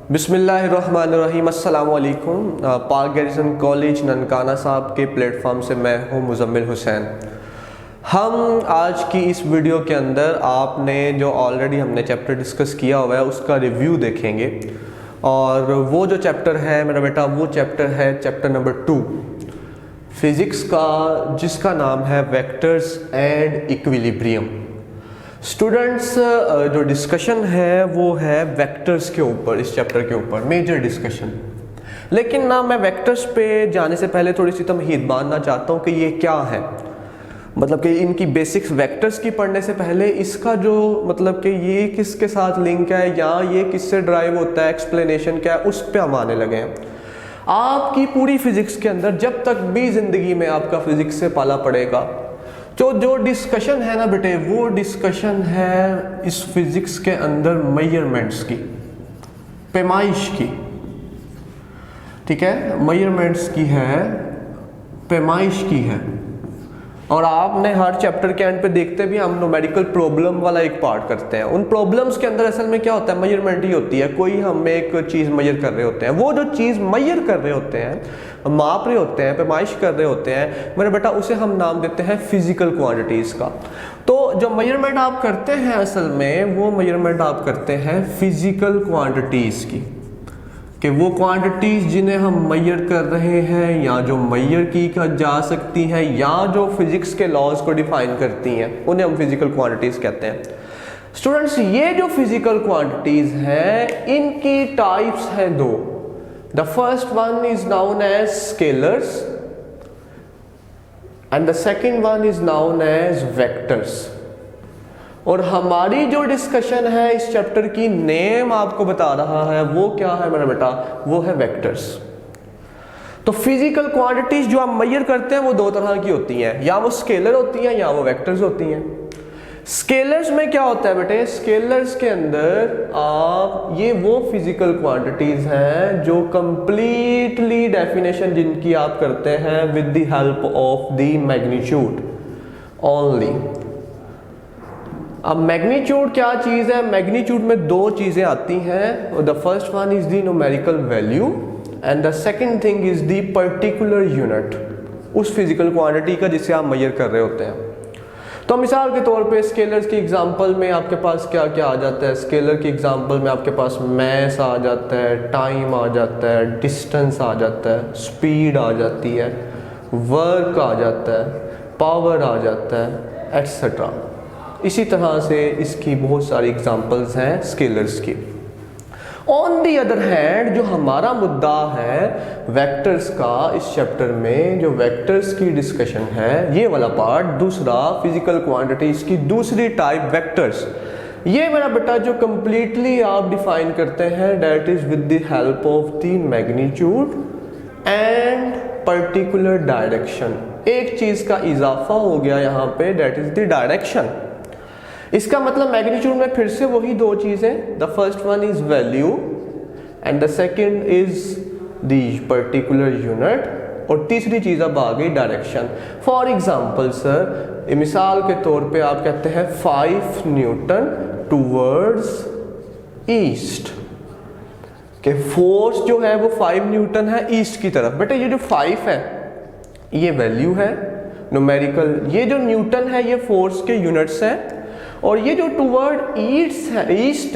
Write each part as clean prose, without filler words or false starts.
बिस्मिल्लाहिर्रहमानिर्रहीम। अस्सलाम वालेकुम। पाक गैरिसन कॉलेज ननकाना साहब के प्लेटफॉर्म से मैं हूँ मुज़म्मिल हुसैन। हम आज की इस वीडियो के अंदर आपने जो ऑलरेडी हमने चैप्टर डिस्कस किया हुआ है उसका रिव्यू देखेंगे। और वो जो चैप्टर है मेरा बेटा, वो चैप्टर है चैप्टर नंबर 2 फिज़िक्स का, जिसका नाम है वेक्टर्स एंड इक्विलिब्रियम। स्टूडेंट्स, जो डिस्कशन है वो है वेक्टर्स के ऊपर, इस चैप्टर के ऊपर मेजर डिस्कशन। लेकिन ना मैं वेक्टर्स पे जाने से पहले थोड़ी सी तमहीद बांधना चाहता हूँ कि ये क्या है, मतलब कि इनकी बेसिक्स वेक्टर्स की पढ़ने से पहले इसका जो मतलब कि ये किसके साथ लिंक है या ये किससे ड्राइव होता है, एक्सप्लेनेशन क्या है, उस पर हम आने लगे हैं। आपकी पूरी फिजिक्स के अंदर जब तक भी ज़िंदगी में आपका फिजिक्स से पाला पड़ेगा, जो डिस्कशन है ना बेटे, वो डिस्कशन है इस फिजिक्स के अंदर मेजरमेंट्स की, पैमाइश की। ठीक है, मेजरमेंट्स की है, पैमाइश की है। और आपने हर चैप्टर के एंड पे देखते भी हम न्यूमेरिकल प्रॉब्लम वाला एक पार्ट करते हैं। उन प्रॉब्लम्स के अंदर असल में क्या होता है, मेजरमेंट ही होती है। कोई हम एक चीज़ मेजर कर रहे होते हैं, वो जो चीज़ मेजर कर रहे होते हैं, माप रहे होते हैं, पैमाइश कर रहे होते हैं मेरे बेटा, उसे हम नाम देते हैं फिजिकल क्वांटिटीज़ का। तो जो मेजरमेंट आप करते हैं असल में वो मेजरमेंट आप करते हैं फिजिकल क्वांटिटीज़ की, कि वो क्वांटिटीज़ जिन्हें हम मेजर कर रहे हैं या जो मेजर की जा सकती हैं या जो फिजिक्स के लॉज को डिफाइन करती हैं, उन्हें हम फिजिकल क्वांटिटीज़ कहते हैं। स्टूडेंट्स, ये जो फिजिकल क्वांटिटीज़ हैं इनकी टाइप्स हैं दो। The first one is known as scalars and the second one is known as vectors. और हमारी जो डिस्कशन है इस चैप्टर की नेम आपको बता रहा है वो क्या है मेरा बेटा, वो है वेक्टर्स। तो फिजिकल क्वांटिटीज जो आप मेजर करते हैं वो दो तरह की होती हैं, या वो स्केलर होती हैं या वो वेक्टर्स होती हैं। स्केलर्स में क्या होता है बेटे, स्केलर्स के अंदर आप ये वो फिजिकल क्वांटिटीज हैं जो कंप्लीटली डेफिनेशन जिनकी आप करते हैं with the help of the magnitude only. अब मैग्नीट्यूड क्या चीज़ है, मैग्नीट्यूड में दो चीज़ें आती हैं। The first one is the numerical value and the second thing is the particular unit, उस फिजिकल क्वांटिटी का जिसे आप मेजर कर रहे होते हैं। तो मिसाल के तौर पे स्केलर्स की एग्जांपल में आपके पास क्या क्या आ जाता है, स्केलर की एग्जांपल में आपके पास मैस आ जाता है, टाइम आ जाता है, डिस्टेंस आ जाता है, स्पीड आ जाती है, वर्क आ जाता है, पावर आ जाता है, एट्सेट्रा। इसी तरह से इसकी बहुत सारी एग्जांपल्स हैं स्केलर्स की। ऑन दी अदर हैंड, जो हमारा मुद्दा है वेक्टर्स का इस चैप्टर में, जो वेक्टर्स की डिस्कशन है, ये वाला पार्ट दूसरा, फिजिकल क्वांटिटीज की दूसरी टाइप वेक्टर्स, ये मेरा बेटा जो कंप्लीटली आप डिफाइन करते हैं that is with the help of the magnitude and particular direction. एक चीज का इजाफा हो गया यहाँ पे, दैट इज द डायरेक्शन। इसका मतलब मैग्नीट्यूड में फिर से वही दो चीजें, the first one is value and the second is the particular unit, और तीसरी चीज अब आ गई डायरेक्शन। फॉर एग्जांपल सर, मिसाल के तौर पे आप कहते हैं 5 न्यूटन टूवर्ड्स ईस्ट, के फोर्स जो है वो 5 न्यूटन है ईस्ट की तरफ। बेटा ये जो 5 है ये वैल्यू है न्यूमेरिकल, ये जो न्यूटन है ये फोर्स के यूनिट्स हैं, और ये जो टूवर्ड ईस्ट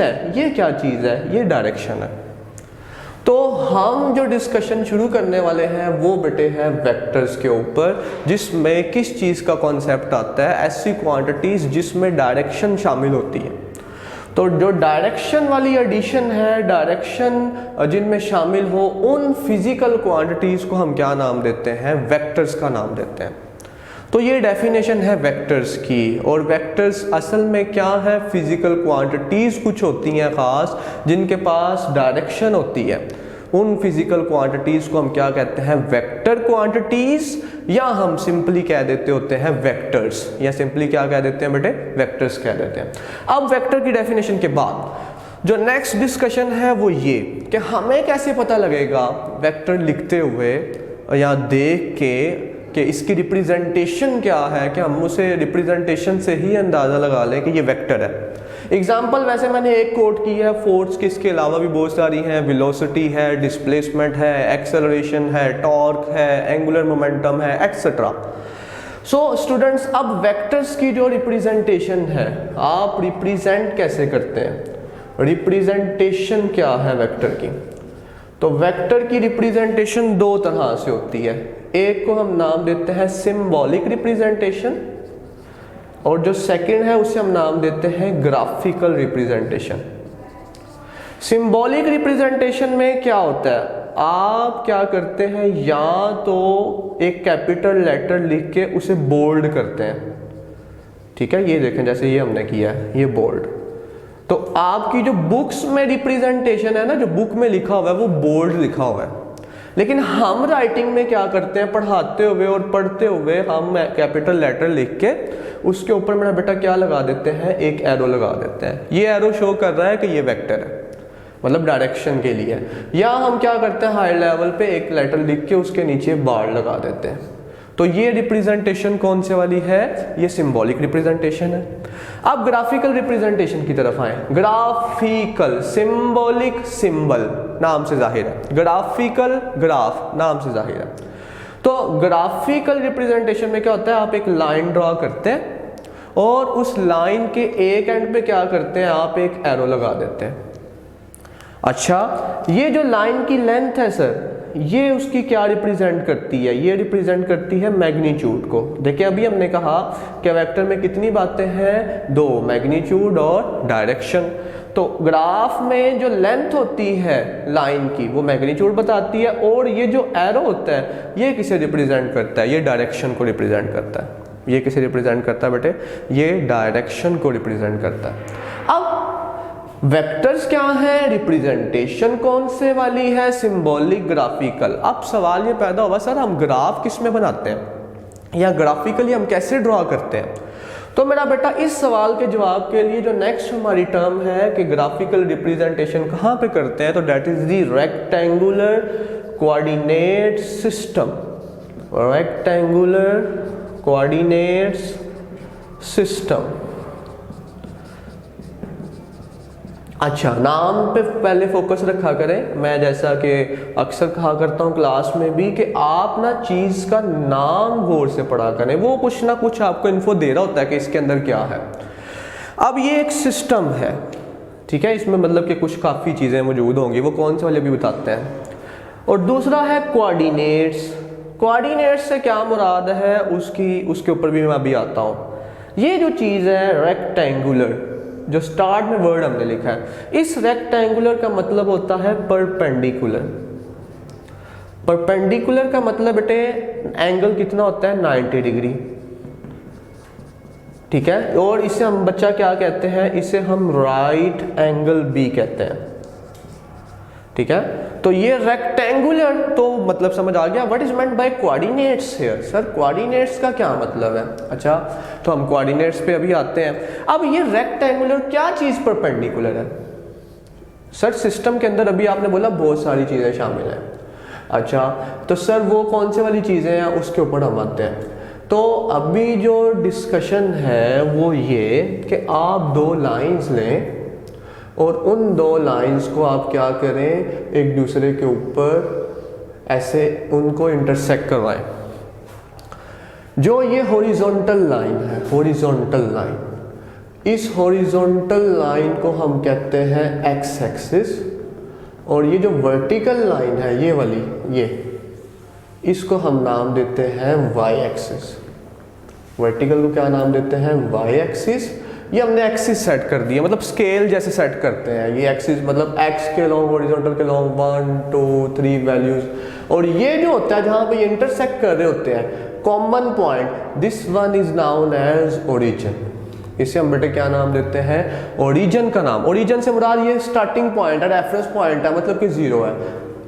है ये क्या चीज़ है, ये डायरेक्शन है। तो हम जो डिस्कशन शुरू करने वाले हैं वो बेटे है वेक्टर्स के ऊपर, जिसमें किस चीज़ का कॉन्सेप्ट आता है, ऐसी क्वांटिटीज जिसमें डायरेक्शन शामिल होती है। तो जो डायरेक्शन वाली एडिशन है, डायरेक्शन जिनमें शामिल हो, उन फिजिकल क्वांटिटीज को हम क्या नाम देते हैं, वेक्टर्स का नाम देते हैं। तो ये डेफिनेशन है वेक्टर्स की। और वेक्टर्स असल में क्या है, फिजिकल क्वांटिटीज़ कुछ होती हैं ख़ास जिनके पास डायरेक्शन होती है। उन फिजिकल क्वांटिटीज़ को हम क्या कहते हैं, वेक्टर क्वांटिटीज़, या हम सिंपली कह देते होते हैं वेक्टर्स, या सिंपली क्या कह देते हैं बेटे, वेक्टर्स कह देते हैं। अब वेक्टर की डेफिनेशन के बाद जो नेक्स्ट डिस्कशन है वो ये कि हमें कैसे पता लगेगा वेक्टर लिखते हुए या देख के कि इसकी रिप्रेजेंटेशन क्या है, कि हम उसे रिप्रेजेंटेशन से ही अंदाज़ा लगा लें कि ये वेक्टर है। एग्जाम्पल वैसे मैंने एक कोट की है, फोर्स की इसके अलावा भी बहुत सारी हैं, वेलोसिटी है, डिस्प्लेसमेंट है, एक्सेलरेशन है, टॉर्क है, एंगुलर मोमेंटम है, एक्सेट्रा। सो स्टूडेंट्स, अब वेक्टर्स की जो रिप्रेजेंटेशन है, आप रिप्रेजेंट कैसे करते हैं, रिप्रेजेंटेशन क्या है वेक्टर की? तो वेक्टर की रिप्रेजेंटेशन दो तरह से होती है। एक को हम नाम देते हैं सिंबॉलिक रिप्रेजेंटेशन, और जो सेकंड है उसे हम नाम देते हैं ग्राफिकल रिप्रेजेंटेशन। सिंबॉलिक रिप्रेजेंटेशन में क्या होता है, आप क्या करते हैं, या तो एक कैपिटल लेटर लिख के उसे बोल्ड करते हैं, ठीक है, ये देखें जैसे ये हमने किया है, ये बोल्ड। तो आपकी जो बुक्स में रिप्रेजेंटेशन है ना, जो बुक में लिखा हुआ है वो बोल्ड लिखा हुआ है, लेकिन हम राइटिंग में क्या करते हैं, पढ़ाते हुए और पढ़ते हुए हम कैपिटल लेटर लिख के उसके ऊपर मेरा बेटा क्या लगा देते हैं, एक एरो लगा देते हैं। ये एरो शो कर रहा है कि ये वेक्टर है, मतलब डायरेक्शन के लिए। या हम क्या करते हैं, हाई लेवल पे एक लेटर लिख के उसके नीचे बार लगा देते हैं। तो ये रिप्रेजेंटेशन कौन से वाली है, ये सिंबॉलिक रिप्रेजेंटेशन है। अब ग्राफिकल रिप्रेजेंटेशन की तरफ आए। ग्राफिकल, सिंबॉलिक सिंबल नाम से जाहिर है, ग्राफिकल ग्राफ नाम से जाहिर है। तो ग्राफिकल रिप्रेजेंटेशन में क्या होता है, आप एक लाइन ड्रॉ करते हैं और उस लाइन के एक एंड पे क्या करते हैं, आप एक एरो लगा देते हैं। अच्छा, ये जो लाइन की लेंथ है सर, ये उसकी क्या रिप्रेजेंट करती है, ये रिप्रेजेंट करती है मैग्नीट्यूड को। देखिए अभी हमने कहा कि वेक्टर में कितनी बातें हैं, दो, मैग्नीट्यूड और डायरेक्शन। तो ग्राफ में जो लेंथ होती है लाइन की वो मैग्नीट्यूड बताती है, और ये जो एरो होता है ये किसे रिप्रेजेंट करता है, ये डायरेक्शन को रिप्रेजेंट करता है। ये किसे रिप्रेजेंट करता है बेटे, ये डायरेक्शन को रिप्रेजेंट करता है। अब वेक्टर्स क्या है, रिप्रेजेंटेशन कौन से वाली है, सिंबॉलिक ग्राफिकल। अब सवाल ये पैदा हुआ, सर हम ग्राफ किस में बनाते हैं या ग्राफिकली हम कैसे ड्रॉ करते हैं? तो मेरा बेटा इस सवाल के जवाब के लिए जो नेक्स्ट हमारी टर्म है कि ग्राफिकल रिप्रेजेंटेशन कहाँ पे करते हैं, तो that is the rectangular coordinate system. Rectangular coordinates system. अच्छा, नाम पे पहले फोकस रखा करें। मैं जैसा कि अक्सर कहा करता हूँ क्लास में भी कि आप ना चीज़ का नाम गौर से पढ़ा करें, वो कुछ ना कुछ आपको इन्फो दे रहा होता है कि इसके अंदर क्या है। अब ये एक सिस्टम है, ठीक है, इसमें मतलब कि कुछ काफ़ी चीज़ें मौजूद होंगी, वो कौन से वाले भी बताते हैं। और दूसरा है कोऑर्डिनेट्स। कोऑर्डिनेट्स से क्या मुराद है उसके ऊपर भी मैं अभी आता हूँ। ये जो चीज़ है रेक्टेंगुलर, जो स्टार्ट में वर्ड हमने लिखा है, इस रेक्टेंगुलर का मतलब होता है परपेंडिकुलर। परपेंडिकुलर का मतलब बेटे एंगल कितना होता है, 90 डिग्री, ठीक है। और इसे हम बच्चा क्या कहते हैं, इसे हम राइट एंगल बी कहते हैं, ठीक है। तो ये रेक्टेंगुलर तो मतलब समझ आ गया। What is meant by coordinates here, sir coordinates का क्या मतलब है? अच्छा, तो हम कोऑर्डिनेट्स पे अभी आते हैं। अब ये रेक्टेंगुलर क्या चीज परपेंडिकुलर है? सर सिस्टम के अंदर अभी आपने बोला बहुत सारी चीजें शामिल हैं। अच्छा, तो सर वो कौन से वाली चीजें हैं, उसके ऊपर हम आते हैं। तो अभी जो डिस्कशन है वो ये कि आप दो लाइंस लें और उन दो लाइंस को आप क्या करें, एक दूसरे के ऊपर ऐसे उनको इंटरसेक्ट करवाएं। जो ये हॉरिजॉन्टल लाइन है, हॉरिजॉन्टल लाइन, इस हॉरिजॉन्टल लाइन को हम कहते हैं एक्स एक्सिस, और ये जो वर्टिकल लाइन है ये वाली, ये इसको हम नाम देते हैं वाई एक्सिस। वर्टिकल को क्या नाम देते हैं, वाई एक्सिस। ये हमने एक्सिस सेट कर दिया, मतलब स्केल जैसे सेट करते हैं। ये एक्सिस मतलब एक्स के लॉन्ग, हॉरिजॉन्टल के लॉन्ग 1 2 3 वैल्यूज। और ये जो होता है जहां पे ये इंटरसेक्ट कर रहे होते हैं, common point, this one is known as origin. इसे हम बेटे क्या नाम देते हैं, ओरिजिन का नाम। ओरिजिन से मुराद ये स्टार्टिंग पॉइंट है, रेफरेंस पॉइंट है, मतलब कि जीरो है।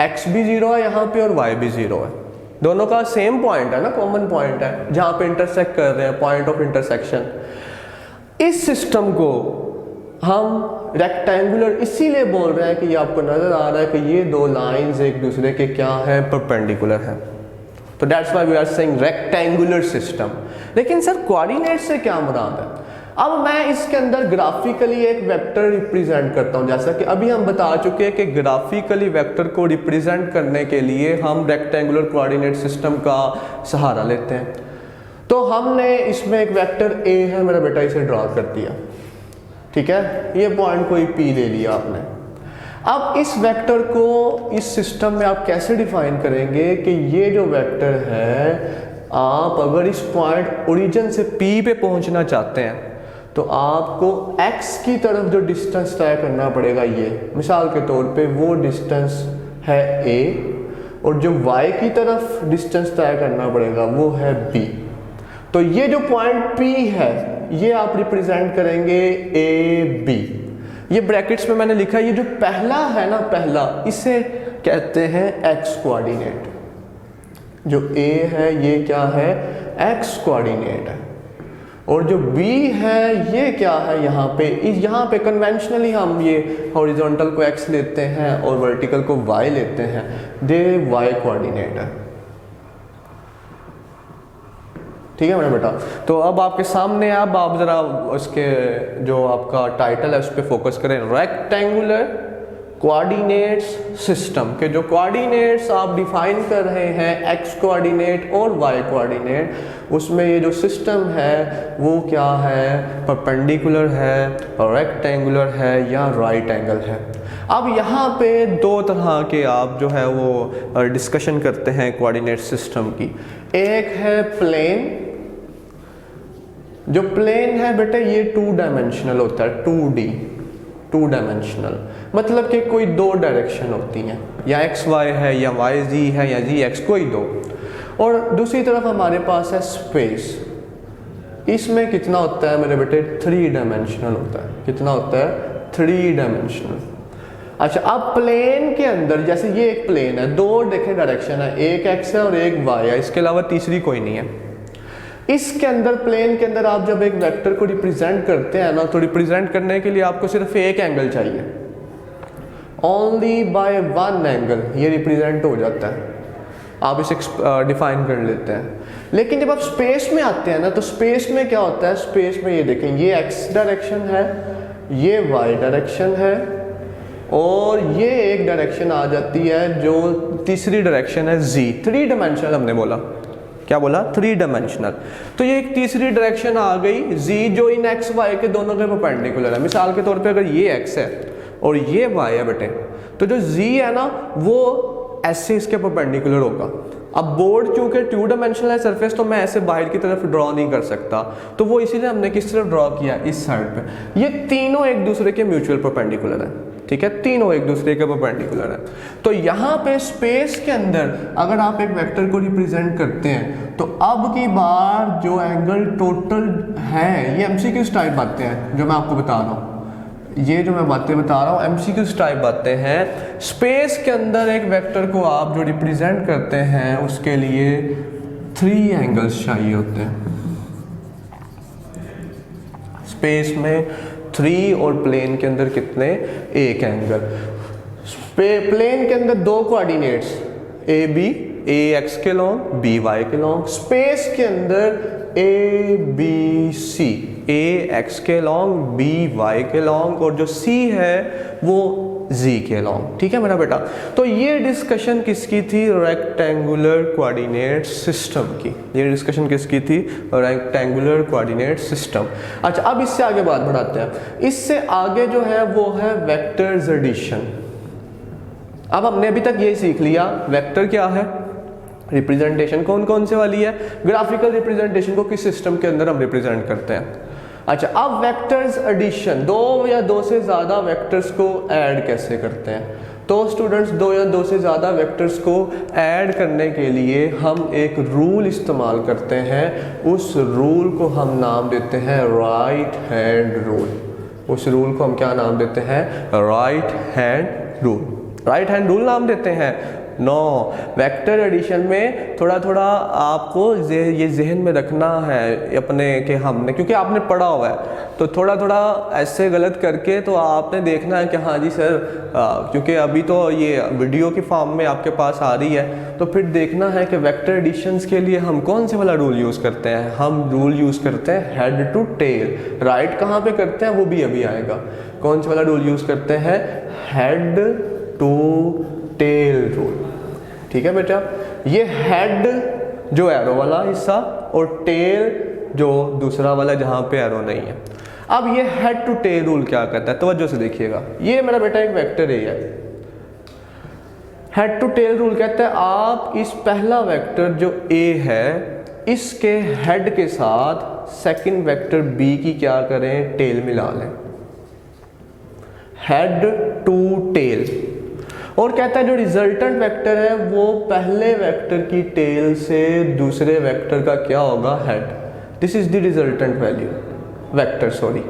एक्स भी जीरो है यहाँ पे और वाई भी जीरो है, दोनों का सेम पॉइंट है ना, कॉमन पॉइंट है जहां पे इंटरसेक्ट कर रहे हैं, पॉइंट ऑफ इंटरसेक्शन। इस सिस्टम को हम रेक्टेंगुलर इसीलिए बोल रहे हैं कि ये आपको नजर आ रहा है कि ये दो लाइंस एक दूसरे के क्या है, परपेंडिकुलर है। तो that's why we are saying rectangular system. लेकिन सर कोऑर्डिनेट से क्या मुराद है? अब मैं इसके अंदर ग्राफिकली एक वेक्टर रिप्रेजेंट करता हूं। जैसा कि अभी हम बता चुके हैं कि ग्राफिकली वेक्टर को रिप्रेजेंट करने के लिए हम रेक्टेंगुलर कोऑर्डिनेट सिस्टम का सहारा लेते हैं। तो हमने इसमें एक वेक्टर ए है मेरा बेटा, इसे ड्रॉ कर दिया, ठीक है, ये पॉइंट कोई पी ले लिया आपने। अब इस वेक्टर को इस सिस्टम में आप कैसे डिफाइन करेंगे कि ये जो वेक्टर है, आप अगर इस पॉइंट ओरिजिन से पी पे पहुंचना चाहते हैं तो आपको x की तरफ जो डिस्टेंस तय करना पड़ेगा, ये मिसाल के तौर पे वो डिस्टेंस है a, और जो y की तरफ डिस्टेंस तय करना पड़ेगा वो है b। तो ये जो पॉइंट p है ये आप रिप्रेजेंट करेंगे a b। ये ब्रैकेट्स में मैंने लिखा है, ये जो पहला है ना, पहला, इसे कहते हैं x कोऑर्डिनेट। जो a है ये क्या है, x कोऑर्डिनेट है। और जो b है ये क्या है, यहाँ पे कन्वेंशनली हम ये हॉरिजॉन्टल को x लेते हैं और वर्टिकल को y लेते हैं, दे y कोऑर्डिनेट है। ठीक है मेरा बेटा। तो अब आपके सामने आप जरा उसके जो आपका टाइटल है उस पर फोकस करें, रेक्टेंगुलर कोऑर्डिनेट्स सिस्टम के जो कोऑर्डिनेट्स आप डिफाइन कर रहे हैं x कोऑर्डिनेट और y कोऑर्डिनेट, उसमें ये जो सिस्टम है वो क्या है, परपेंडिकुलर है, रेक्टेंगुलर है या राइट एंगल है। अब यहाँ पे दो तरह के आप जो है वो डिस्कशन करते हैं कोऑर्डिनेट सिस्टम की। एक है प्लेन। जो प्लेन है बेटे ये 2 डायमेंशनल होता है, 2D, 2 डायमेंशनल, मतलब कि कोई 2 डायरेक्शन होती हैं, या एक्स वाई है या वाई जी है या जी एक्स, कोई 2। और दूसरी तरफ हमारे पास है स्पेस। इसमें कितना होता है मेरे बेटे, 3 डायमेंशनल होता है। कितना होता है, 3 डायमेंशनल। अच्छा, अब प्लेन के अंदर जैसे ये एक प्लेन है, 2 देखें डायरेक्शन है, एक एक्स है और एक वाई है, इसके अलावा तीसरी कोई नहीं है। इसके अंदर प्लेन के अंदर आप जब एक वेक्टर को रिप्रेजेंट करते हैं ना, तो रिप्रेजेंट करने के लिए आपको सिर्फ एक एंगल चाहिए, ओनली बाय 1 एंगल ये रिप्रेजेंट हो जाता है, आप इसे डिफाइन कर लेते हैं। लेकिन जब आप स्पेस में आते हैं ना, तो स्पेस में क्या होता है, स्पेस में ये देखें, ये एक्स डायरेक्शन है, ये वाई डायरेक्शन है, और ये एक डायरेक्शन आ जाती है जो तीसरी डायरेक्शन है जी। 3 डायमेंशनल हमने बोला, क्या बोला, 3 डायमेंशनल। तो ये एक तीसरी डायरेक्शन आ गई जी, जो इन एक्स वाई के दोनों के परपेंडिकुलर है। मिसाल के तौर पे अगर ये एक्स है और ये वाई है बेटे, तो जो जी है ना वो ऐसे इसके परपेंडिकुलर होगा। अब बोर्ड चूंकि 2 डायमेंशनल है सरफेस, तो मैं ऐसे बाहर की तरफ ड्रॉ नहीं कर सकता, तो वो इसीलिए हमने किस तरफ ड्रॉ किया, इस साइड पे। ये तीनों एक दूसरे के म्यूचुअल परपेंडिकुलर है, ठीक है, तीनों एक दूसरे के परपेंडिकुलर है। तो यहाँ पे स्पेस के अंदर अगर आप एक वेक्टर को रिप्रेजेंट करते हैं, तो अब की बार जो एंगल टोटल है, ये एमसीक्यूज टाइप बातें हैं जो मैं आपको बता रहा हूँ, ये जो मैं बातें बता रहा हूँ एमसीक्यूज टाइप बातें हैं। स्पेस के अंदर एक वेक्टर को आप जो रिप्रेजेंट करते हैं उसके लिए 3 एंगल्स चाहिए होते हैं। स्पेस में 3 और प्लेन के अंदर कितने, 1 एंगल। प्लेन के अंदर 2 coordinates A B, A X के लॉन्ग, बी वाई के लॉन्ग। स्पेस के अंदर A B C, A X के लॉन्ग, बी वाई के लॉन्ग, और जो सी है वो जी के लॉन्ग। ठीक है मेरा बेटा। तो ये डिस्कशन किसकी थी, रेक्टेंगुलर कोऑर्डिनेट सिस्टम की। ये डिस्कशन किसकी थी, रेक्टेंगुलर कोऑर्डिनेट सिस्टम। अच्छा, अब इससे आगे बात बढ़ाते हैं। इससे आगे जो है वो है वेक्टर्स एडिशन। अब हमने अभी तक ये सीख लिया वेक्टर क्या है, रिप्रेजेंटेशन कौन कौन से वाली है, ग्राफिकल रिप्रेजेंटेशन को किस सिस्टम के अंदर हम रिप्रेजेंट करते हैं। अच्छा, अब वेक्टर्स एडिशन, 2 या 2 से ज़्यादा वेक्टर्स को ऐड कैसे करते हैं। तो स्टूडेंट्स 2 या 2 से ज़्यादा वेक्टर्स को ऐड करने के लिए हम एक रूल इस्तेमाल करते हैं। उस रूल को हम नाम देते हैं राइट हैंड रूल। उस रूल को हम क्या नाम देते हैं, right hand rule. Right hand rule नाम देते हैं। नो, वेक्टर एडिशन में थोड़ा थोड़ा आपको ये जहन में रखना है अपने कि हमने, क्योंकि आपने पढ़ा हुआ है तो थोड़ा थोड़ा ऐसे गलत करके तो आपने देखना है कि हाँ जी सर, क्योंकि अभी तो ये वीडियो की फॉर्म में आपके पास आ रही है, तो फिर देखना है कि वेक्टर एडिशंस के लिए हम कौन से वाला रूल यूज़ करते हैं। हम रूल यूज़ करते हैं हेड टू टेल। राइट कहाँ पे करते हैं वो भी अभी आएगा। कौन सा वाला रूल यूज़ करते हैं? Head to tail rule. ठीक है बेटा, ये हेड जो एरो वाला हिस्सा और टेल जो दूसरा वाला जहाँ पे एरो नहीं है। अब ये हेड टू टेल रूल क्या कहता है, तवज्जो से देखिएगा। ये मेरा बेटा एक वेक्टर ए है। हेड टू टेल रूल कहता है आप इस पहला वेक्टर जो ए है इसके हेड के साथ सेकंड वेक्टर बी की क्या करें? टेल मिला लें। Head to tail. और कहता है जो रिजल्टेंट वेक्टर है वो पहले वेक्टर की टेल से दूसरे वेक्टर का क्या होगा? Head. This is the resultant value vector, sorry.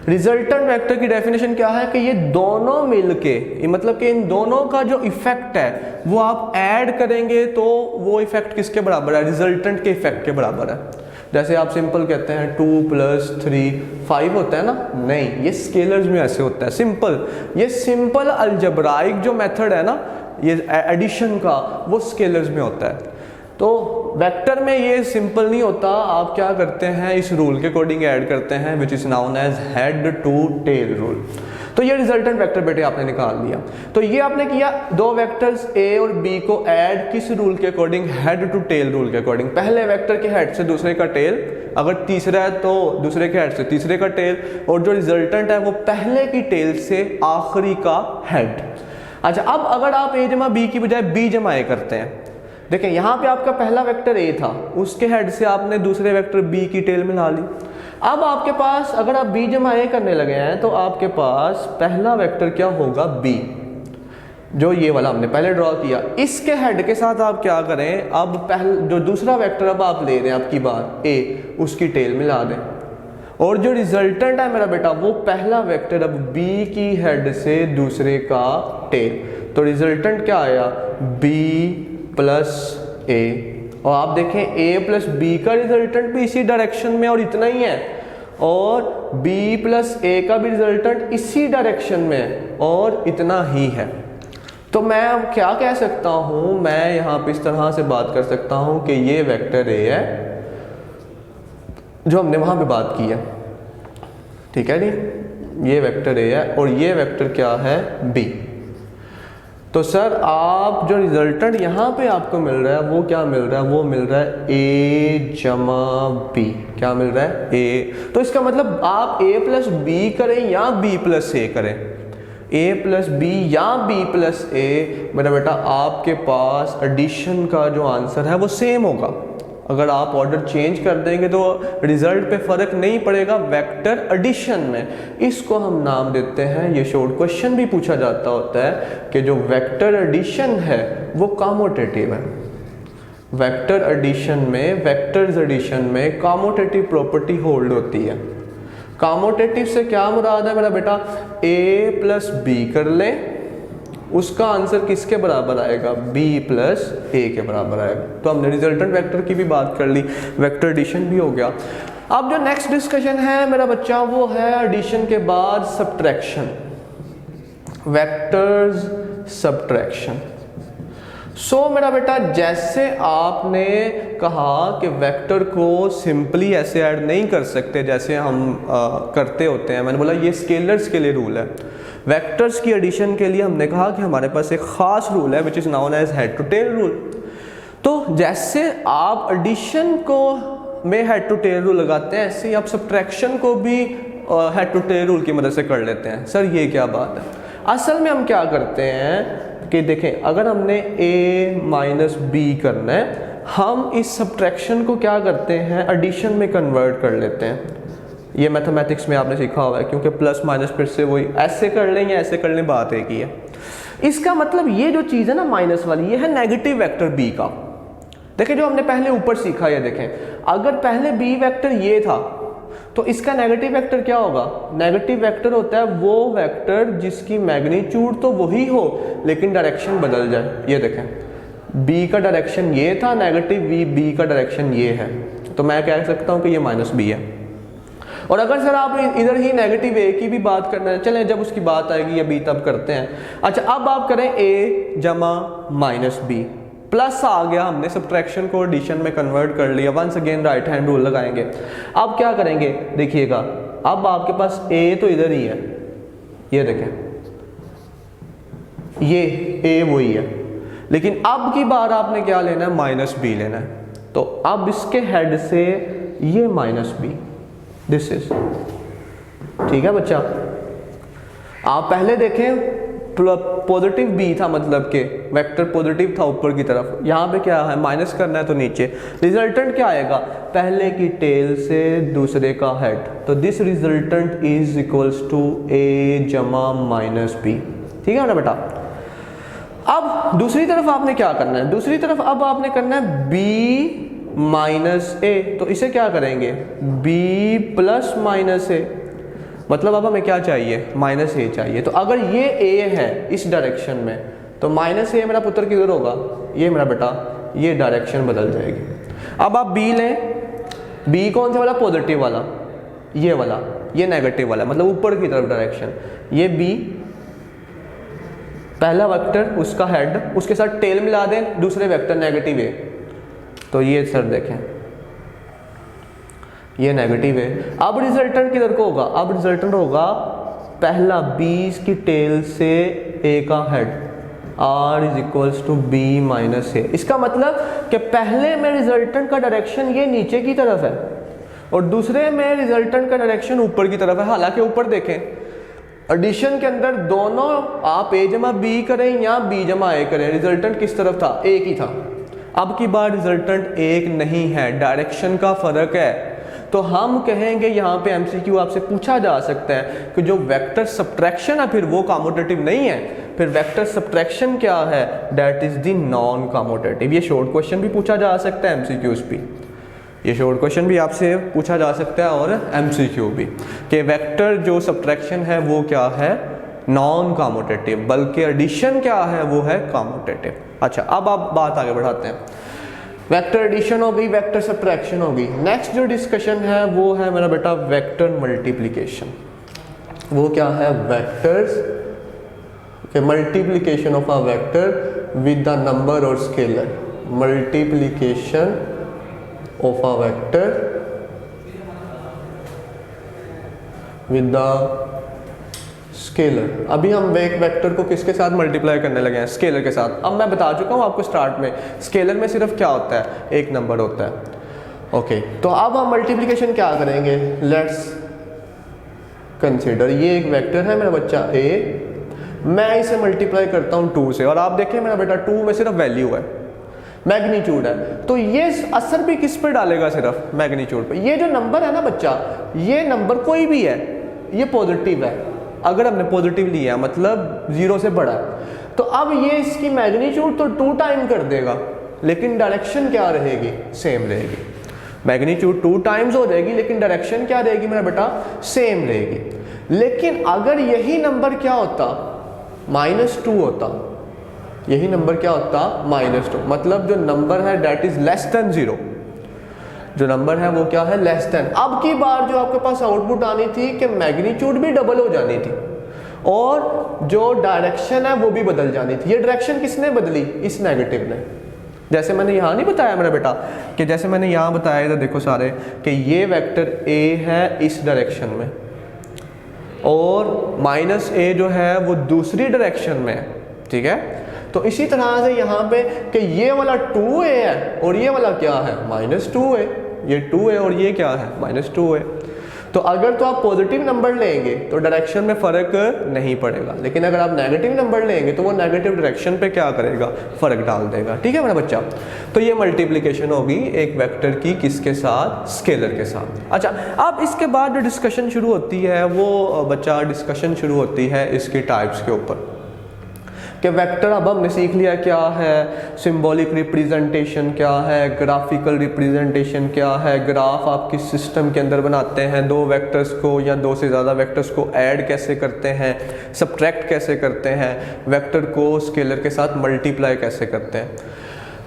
Resultant vector की डेफिनेशन क्या है कि ये दोनों मिलके, मतलब कि इन दोनों का जो इफेक्ट है वो आप ऐड करेंगे तो वो इफेक्ट किसके बराबर है? रिजल्टेंट के इफेक्ट के बराबर है। जैसे आप सिंपल कहते हैं 2 + 3 5 होता है ना? नहीं, ये स्केलर्स में ऐसे होता है सिंपल। ये सिंपल अलजब्राइक जो मेथड है ना ये एडिशन का, वो स्केलर्स में होता है। तो वेक्टर में ये सिंपल नहीं होता। आप क्या करते हैं? इस रूल के अकॉर्डिंग ऐड करते हैं, which is known as head to tail rule. तो ये रिजल्टेंट वेक्टर बेटे आपने निकाल लिया। तो ये आपने किया, दो वेक्टर्स ए और बी को ऐड किस रूल के according? Head to tail rule के अकॉर्डिंग। पहले वेक्टर के हेड से दूसरे का टेल, अगर तीसरा है तो दूसरे के हेड से तीसरे का टेल, और जो रिजल्टेंट है वो पहले की टेल से आखिरी का हेड। अच्छा, अब अगर आप ए जमा बी की बजाय बी जमा ए करते हैं, देखें यहाँ पे आपका पहला वेक्टर ए था, उसके हेड से आपने दूसरे वेक्टर बी की टेल मिला ली। अब आपके पास अगर आप बी जमा ए करने लगे हैं तो आपके पास पहला वेक्टर क्या होगा? बी, जो ये वाला हमने पहले ड्रॉ किया। इसके हेड के साथ आप क्या करें? अब पहले जो दूसरा वेक्टर अब आप ले रहे हैं आपकी बार ए, उसकी टेल मिला दें। और जो रिजल्टेंट है मेरा बेटा वो पहला वेक्टर अब बी की हेड से दूसरे का टेल। तो रिजल्टेंट क्या आया? बी प्लस ए। और आप देखें ए प्लस बी का रिजल्टेंट भी इसी डायरेक्शन में और इतना ही है, और बी प्लस ए का भी रिजल्टेंट इसी डायरेक्शन में और इतना ही है। तो मैं अब क्या कह सकता हूं? मैं यहाँ पे इस तरह से बात कर सकता हूं कि ये वेक्टर ए है जो हमने वहां पे बात की है। ठीक है जी, ये वेक्टर ए है और ये वेक्टर क्या है? बी। तो सर आप जो रिजल्टेंट यहाँ पे आपको मिल रहा है वो क्या मिल रहा है? वो मिल रहा है ए जमा बी। क्या मिल रहा है? ए। तो इसका मतलब आप ए प्लस बी करें या बी प्लस ए करें, ए प्लस बी या बी प्लस ए, मेरा बेटा आपके पास एडिशन का जो आंसर है वो सेम होगा। अगर आप ऑर्डर चेंज कर देंगे तो रिजल्ट पे फर्क नहीं पड़ेगा वेक्टर एडिशन में। इसको हम नाम देते हैं, ये शॉर्ट क्वेश्चन भी पूछा जाता होता है कि जो वेक्टर एडिशन है वो कम्यूटेटिव है। वेक्टर एडिशन में, वेक्टर्स एडिशन में कम्यूटेटिव प्रॉपर्टी होल्ड होती है। कम्यूटेटिव से क्या मुराद है मेरा बेटा? ए प्लस बी कर लें, उसका आंसर किसके बराबर आएगा? b प्लस ए के बराबर आएगा। तो हमने रिजल्टेंट वेक्टर की भी बात कर ली, वेक्टर एडिशन भी हो गया। अब जो नेक्स्ट डिस्कशन है मेरा बच्चा वो है एडिशन के बाद सब्ट्रैक्शन, वेक्टर्स सब्ट्रैक्शन। सो मेरा बेटा जैसे आपने कहा कि वेक्टर को सिंपली ऐसे ऐड नहीं कर सकते जैसे हम करते होते हैं, मैंने बोला ये स्केलर्स के लिए रूल है। वेक्टर्स की एडिशन के लिए हमने कहा कि हमारे पास एक खास रूल है which is known as head to tail rule. तो जैसे आप एडिशन को में हेड टू टेल रूल लगाते हैं, ऐसे ही आप सब्ट्रैक्शन को भी हेड टू टेल रूल की मदद से कर लेते हैं। सर ये क्या बात है? असल में हम क्या करते हैं कि देखें, अगर हमने a माइनस बी करना है, हम इस सब्ट्रैक्शन को क्या करते हैं? एडिशन में कन्वर्ट कर लेते हैं। ये मैथमेटिक्स में आपने सीखा हुआ है, क्योंकि प्लस माइनस फिर से वही ऐसे कर लें या ऐसे कर लें, बात एक ही है। इसका मतलब ये जो चीज़ है ना माइनस वाली, ये है नेगेटिव वेक्टर बी का। देखें जो हमने पहले ऊपर सीखा, ये देखें अगर पहले बी वेक्टर ये था तो इसका नेगेटिव वेक्टर क्या होगा? नेगेटिव वेक्टर होता है वो वेक्टर जिसकी मैग्नीट्यूड तो वही हो लेकिन डायरेक्शन बदल जाए। ये देखें, b का डायरेक्शन ये था नेगेटिव b का डायरेक्शन ये है, तो मैं कह सकता हूँ कि ये -b है। और अगर सर आप इधर ही नेगेटिव a की भी बात करना है, चलें जब उसकी बात आएगी या b तब करते हैं। अच्छा, अब आप करें a जमा -b, प्लस आ गया, हमने सब्ट्रैक्शन को एडिशन में कन्वर्ट कर लिया। Once again right hand rule लगाएंगे। अब क्या करेंगे देखिएगा, अब आपके पास a तो इधर ही है, ये देखें ये a वही है, लेकिन अब की बार आपने क्या लेना है? -b लेना है। तो अब इसके हेड से ये -b, दिस इज, ठीक है बच्चा। आप पहले देखें पॉजिटिव b था, मतलब के वेक्टर पॉजिटिव था ऊपर की तरफ, यहाँ पे क्या है माइनस करना है तो नीचे। रिजल्टेंट क्या आएगा? पहले की टेल से दूसरे का हेड, तो this resultant is equals to a जमा -b, ठीक है ना बेटा। अब दूसरी तरफ आपने क्या करना है? दूसरी तरफ अब आपने करना है b -a, तो इसे क्या करेंगे? b + -a, मतलब अब हमें क्या चाहिए? -a चाहिए। तो अगर ये a है इस डायरेक्शन में, तो -a मेरा पुत्र किधर होगा? ये मेरा बेटा, ये डायरेक्शन बदल जाएगी। अब आप b लें, b कौन सा वाला? पॉजिटिव वाला, ये वाला, ये नेगेटिव वाला, मतलब ऊपर की तरफ डायरेक्शन। ये b पहला वेक्टर, उसका हेड, उसके साथ टेल मिला दें, दूसरे वेक्टर नेगेटिव a, तो ये सर देखें ये नेगेटिव है। अब रिजल्टेंट किधर को होगा? अब रिजल्टेंट होगा पहला b की टेल से a का head, r is equals to b -a। इसका मतलब कि पहले में रिजल्टेंट का डायरेक्शन ये नीचे की तरफ है और दूसरे में रिजल्टेंट का डायरेक्शन ऊपर की तरफ है। हालांकि ऊपर देखें एडिशन के अंदर दोनों आप a जमा b करें या b जमा a करें, रिजल्टेंट किस तरफ था? एक ही था। अब की बार रिजल्टेंट एक नहीं है, डायरेक्शन का फर्क है। तो हम कहेंगे यहाँ पे एमसीक्यू आपसे पूछा जा सकता है कि जो वेक्टर सब्ट्रैक्शन है फिर वो कम्यूटेटिव नहीं है, फिर वेक्टर सब्ट्रैक्शन क्या है? That is the non commutative. ये शॉर्ट क्वेश्चन भी पूछा जा सकता है एमसीक्यूज भी, ये शॉर्ट क्वेश्चन भी आपसे पूछा जा सकता है और एमसीक्यू भी, कि वेक्टर जो सब्ट्रैक्शन है वो क्या है? नॉन कम्यूटेटिव, बल्कि एडिशन क्या है? वो है कम्यूटेटिव। अच्छा, अब आप बात आगे बढ़ाते हैं। वेक्टर एडिशन हो गई, वेक्टर सब्ट्रैक्शन हो गई। नेक्स्ट जो डिस्कशन है वो है मेरा बेटा वेक्टर मल्टीप्लिकेशन। वो क्या है? वेक्टर्स के multiplication of a vector with the number और scalar. Multiplication of a vector with the scalar. अभी हम एक वेक्टर को किसके साथ मल्टीप्लाई करने लगे हैं? स्केलर के साथ। अब मैं बता चुका हूँ आपको स्टार्ट में, स्केलर में सिर्फ क्या होता है? एक नंबर होता है। ओके, तो अब हम मल्टीप्लिकेशन क्या करेंगे? लेट्स कंसीडर ये एक वेक्टर है मेरा बच्चा a, मैं इसे मल्टीप्लाई करता हूँ 2 से, और आप देखें मेरा बेटा 2 में सिर्फ वैल्यू है, मैग्नीट्यूड है, तो ये असर भी किस पर डालेगा? सिर्फ मैग्नीट्यूड पे। ये जो नंबर है ना बच्चा, ये नंबर कोई भी है, ये पॉजिटिव है। अगर हमने पॉजिटिव लिया मतलब 0 से बड़ा है, तो अब ये इसकी मैग्नीट्यूड तो 2 टाइम कर देगा, लेकिन डायरेक्शन क्या रहेगी? सेम रहेगी। मैग्नीट्यूड 2 टाइम्स हो जाएगी, लेकिन डायरेक्शन क्या रहेगी मेरा बेटा? सेम रहेगी। लेकिन अगर यही नंबर क्या होता? -2 होता। यही नंबर क्या होता? -2, मतलब जो नंबर है दैट इज लेस देन 0। जो नंबर है वो क्या है? Less than. अब की बार जो आपके पास आउटपुट आनी थी कि मैग्नीट्यूड भी डबल हो जानी थी और जो डायरेक्शन है वो भी बदल जानी थी। ये डायरेक्शन किसने बदली? इस नेगेटिव ने। जैसे मैंने यहाँ नहीं बताया मेरा बेटा, कि जैसे मैंने यहाँ बताया था, देखो सारे, कि ये वेक्टर a है इस डायरेक्शन में और -a जो है वो दूसरी डायरेक्शन में है, ठीक है। तो इसी तरह से यहाँ पे कि ये वाला 2a है और ये वाला क्या है? -2a। ये 2 है और ये क्या है? -2 है। तो अगर तो आप पॉजिटिव नंबर लेंगे तो डायरेक्शन में फ़र्क नहीं पड़ेगा, लेकिन अगर आप नेगेटिव नंबर लेंगे तो वो नेगेटिव डायरेक्शन पे क्या करेगा? फ़र्क डाल देगा, ठीक है मेरा बच्चा। तो ये मल्टीप्लिकेशन होगी एक वेक्टर की किसके साथ? स्केलर के साथ। अच्छा, अब इसके बाद जो डिस्कशन शुरू होती है वो बच्चा डिस्कशन शुरू होती है इसकी टाइप्स के ऊपर, कि वेक्टर अब हमने सीख लिया क्या है, सिंबॉलिक रिप्रेजेंटेशन क्या है, ग्राफिकल रिप्रेजेंटेशन क्या है, ग्राफ आप किस सिस्टम के अंदर बनाते हैं, दो वेक्टर्स को या दो से ज़्यादा वेक्टर्स को ऐड कैसे करते हैं, सब्ट्रैक्ट कैसे करते हैं, वेक्टर को स्केलर के साथ मल्टीप्लाई कैसे करते हैं।